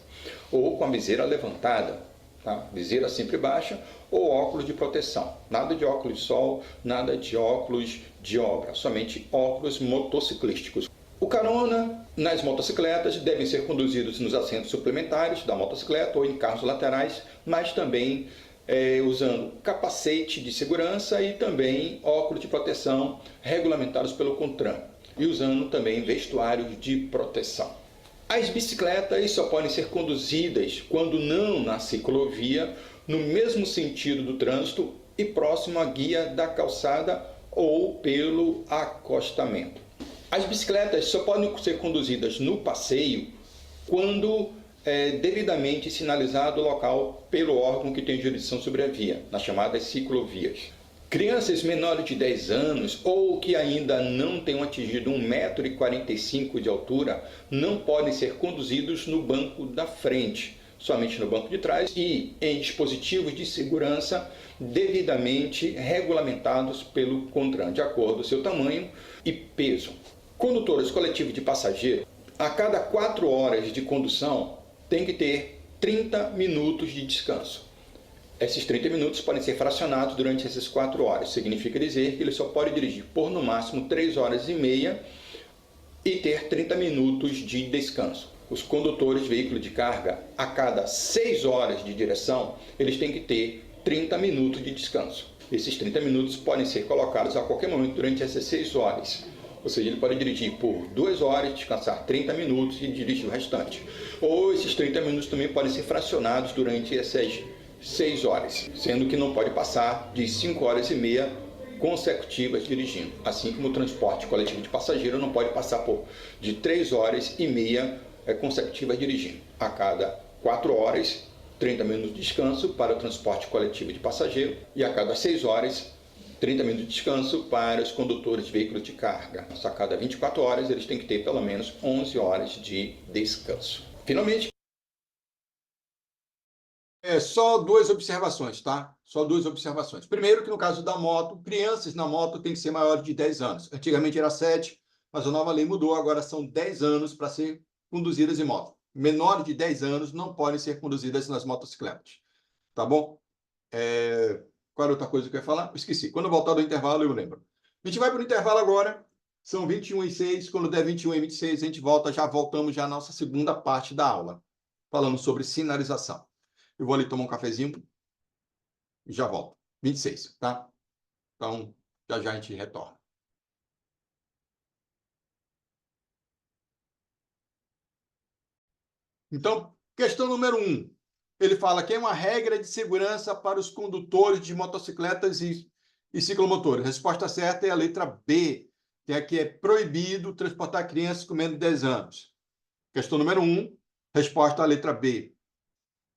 Ou com a viseira levantada, tá? Viseira sempre baixa, ou óculos de proteção. Nada de óculos de sol, nada de óculos de obra, somente óculos motociclísticos. O carona nas motocicletas devem ser conduzidos nos assentos suplementares da motocicleta ou em carros laterais, mas também usando capacete de segurança e também óculos de proteção regulamentados pelo CONTRAN. E usando também vestuários de proteção. As bicicletas só podem ser conduzidas, quando não na ciclovia, no mesmo sentido do trânsito e próximo à guia da calçada ou pelo acostamento. As bicicletas só podem ser conduzidas no passeio quando devidamente sinalizado o local pelo órgão que tem jurisdição sobre a via, nas chamadas ciclovias. Crianças menores de 10 anos ou que ainda não tenham atingido 1,45 m de altura não podem ser conduzidos no banco da frente, somente no banco de trás e em dispositivos de segurança devidamente regulamentados pelo CONTRAN, de acordo com seu tamanho e peso. Condutores coletivos de passageiro, a cada 4 horas de condução, tem que ter 30 minutos de descanso. Esses 30 minutos podem ser fracionados durante essas 4 horas. Significa dizer que ele só pode dirigir por no máximo 3 horas e meia e ter 30 minutos de descanso. Os condutores de veículo de carga, a cada 6 horas de direção, eles têm que ter 30 minutos de descanso. Esses 30 minutos podem ser colocados a qualquer momento durante essas 6 horas. Ou seja, ele pode dirigir por 2 horas, descansar 30 minutos e dirigir o restante. Ou esses 30 minutos também podem ser fracionados durante essas 6 horas, sendo que não pode passar de 5 horas e meia consecutivas dirigindo, assim como o transporte coletivo de passageiro não pode passar de 3 horas e meia consecutivas dirigindo. A cada 4 horas, 30 minutos de descanso para o transporte coletivo de passageiro e a cada 6 horas, 30 minutos de descanso para os condutores de veículos de carga. A cada 24 horas, eles têm que ter pelo menos 11 horas de descanso. Finalmente, só 2 observações, tá? Só 2 observações. Primeiro, que no caso da moto, crianças na moto têm que ser maiores de 10 anos. Antigamente era 7, mas a nova lei mudou, agora são 10 anos para ser conduzidas em moto. Menores de 10 anos não podem ser conduzidas nas motocicletas. Tá bom? Qual era outra coisa que eu ia falar? Esqueci. Quando eu voltar do intervalo, eu lembro. A gente vai para o intervalo agora. São 21h06. Quando der 21h26, a gente volta, já voltamos já na nossa segunda parte da aula, falando sobre sinalização. Eu vou ali tomar um cafezinho e já volto. 26, tá? Então, já já a gente retorna. Então, questão número 1. Ele fala que é uma regra de segurança para os condutores de motocicletas e ciclomotores. A resposta certa é a letra B, que aqui é proibido transportar crianças com menos de 10 anos. Questão número 1, resposta à letra B.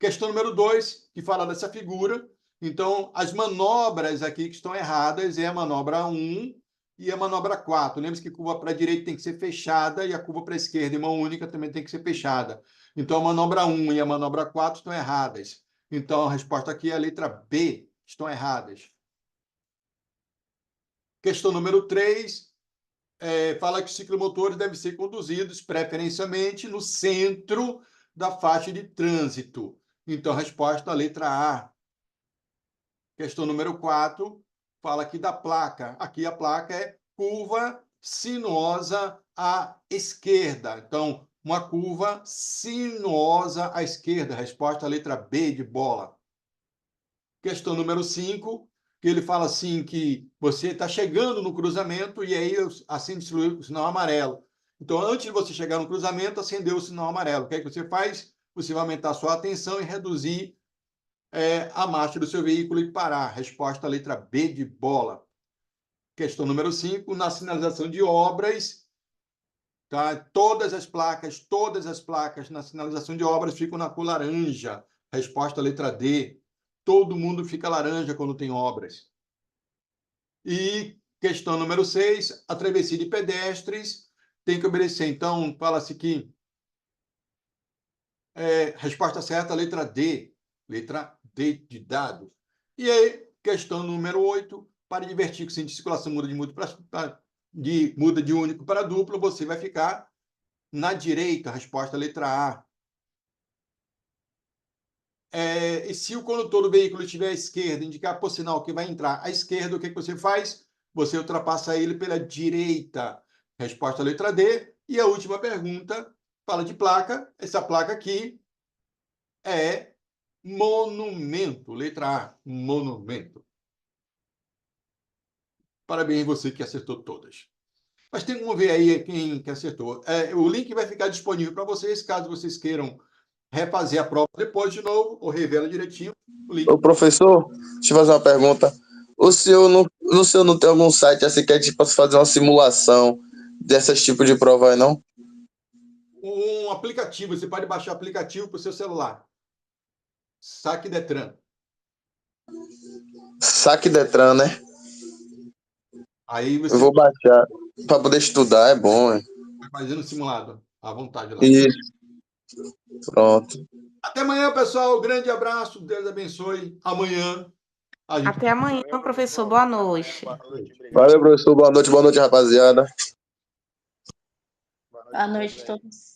Questão número 2, que fala dessa figura. Então, as manobras aqui que estão erradas é a manobra 1 e a manobra 4. Lembre-se que a curva para a direita tem que ser fechada e a curva para a esquerda, em mão única, também tem que ser fechada. Então, a manobra 1 e a manobra 4 estão erradas. Então, a resposta aqui é a letra B, estão erradas. Questão número 3, fala que os ciclomotores devem ser conduzidos preferencialmente no centro da faixa de trânsito. Então, a resposta é a letra A. Questão número 4, fala aqui da placa. Aqui a placa é curva sinuosa à esquerda. Então, uma curva sinuosa à esquerda. Resposta à letra B de bola. Questão número 5, que ele fala assim que você está chegando no cruzamento e aí acende o sinal amarelo. Então, antes de você chegar no cruzamento, acendeu o sinal amarelo. O que é que você faz? Você vai aumentar a sua atenção e reduzir a marcha do seu veículo e parar. Resposta letra B de bola. Questão número 5, na sinalização de obras, tá? Todas as placas na sinalização de obras ficam na cor laranja. Resposta letra D. Todo mundo fica laranja quando tem obras. E questão número 6, a travessia de pedestres tem que obedecer. Então, fala-se que resposta certa, letra D. Letra D de dado. E aí, questão número 8, para divertir que o sentido de circulação muda de único para duplo, você vai ficar na direita, resposta letra A. E se o condutor do veículo estiver à esquerda, indicar por sinal que vai entrar à esquerda, o que você faz? Você ultrapassa ele pela direita. Resposta letra D. E a última pergunta fala de placa. Essa placa aqui é monumento. Letra A, monumento. Parabéns você que acertou todas. Mas tem como ver aí quem que acertou. O link vai ficar disponível para vocês, caso vocês queiram refazer a prova depois de novo, ou revela direitinho o link. Ô, professor, deixa eu fazer uma pergunta. O senhor não tem algum site assim que é tipo fazer uma simulação desses tipos de prova aí, não? Um aplicativo, você pode baixar o aplicativo para o seu celular. Saque Detran. Saque Detran, né? Aí Eu você vou baixar para poder estudar, é bom, hein? vai fazendo simulado à vontade lá. Isso, pronto. Até amanhã, pessoal. Grande abraço. Deus abençoe. Amanhã a gente. Até amanhã, professor. Boa noite. Boa noite, obrigado. Valeu, professor. Boa noite, rapaziada. Boa noite a todos.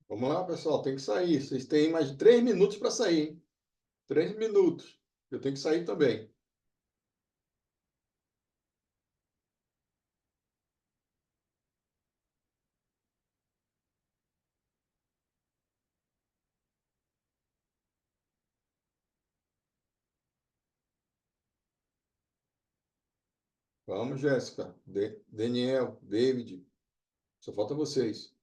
Vamos lá, pessoal, tem que sair. Vocês têm mais de 3 minutos para sair, hein? 3 minutos. Eu tenho que sair também. Vamos, Jéssica, Daniel, David. Só falta vocês.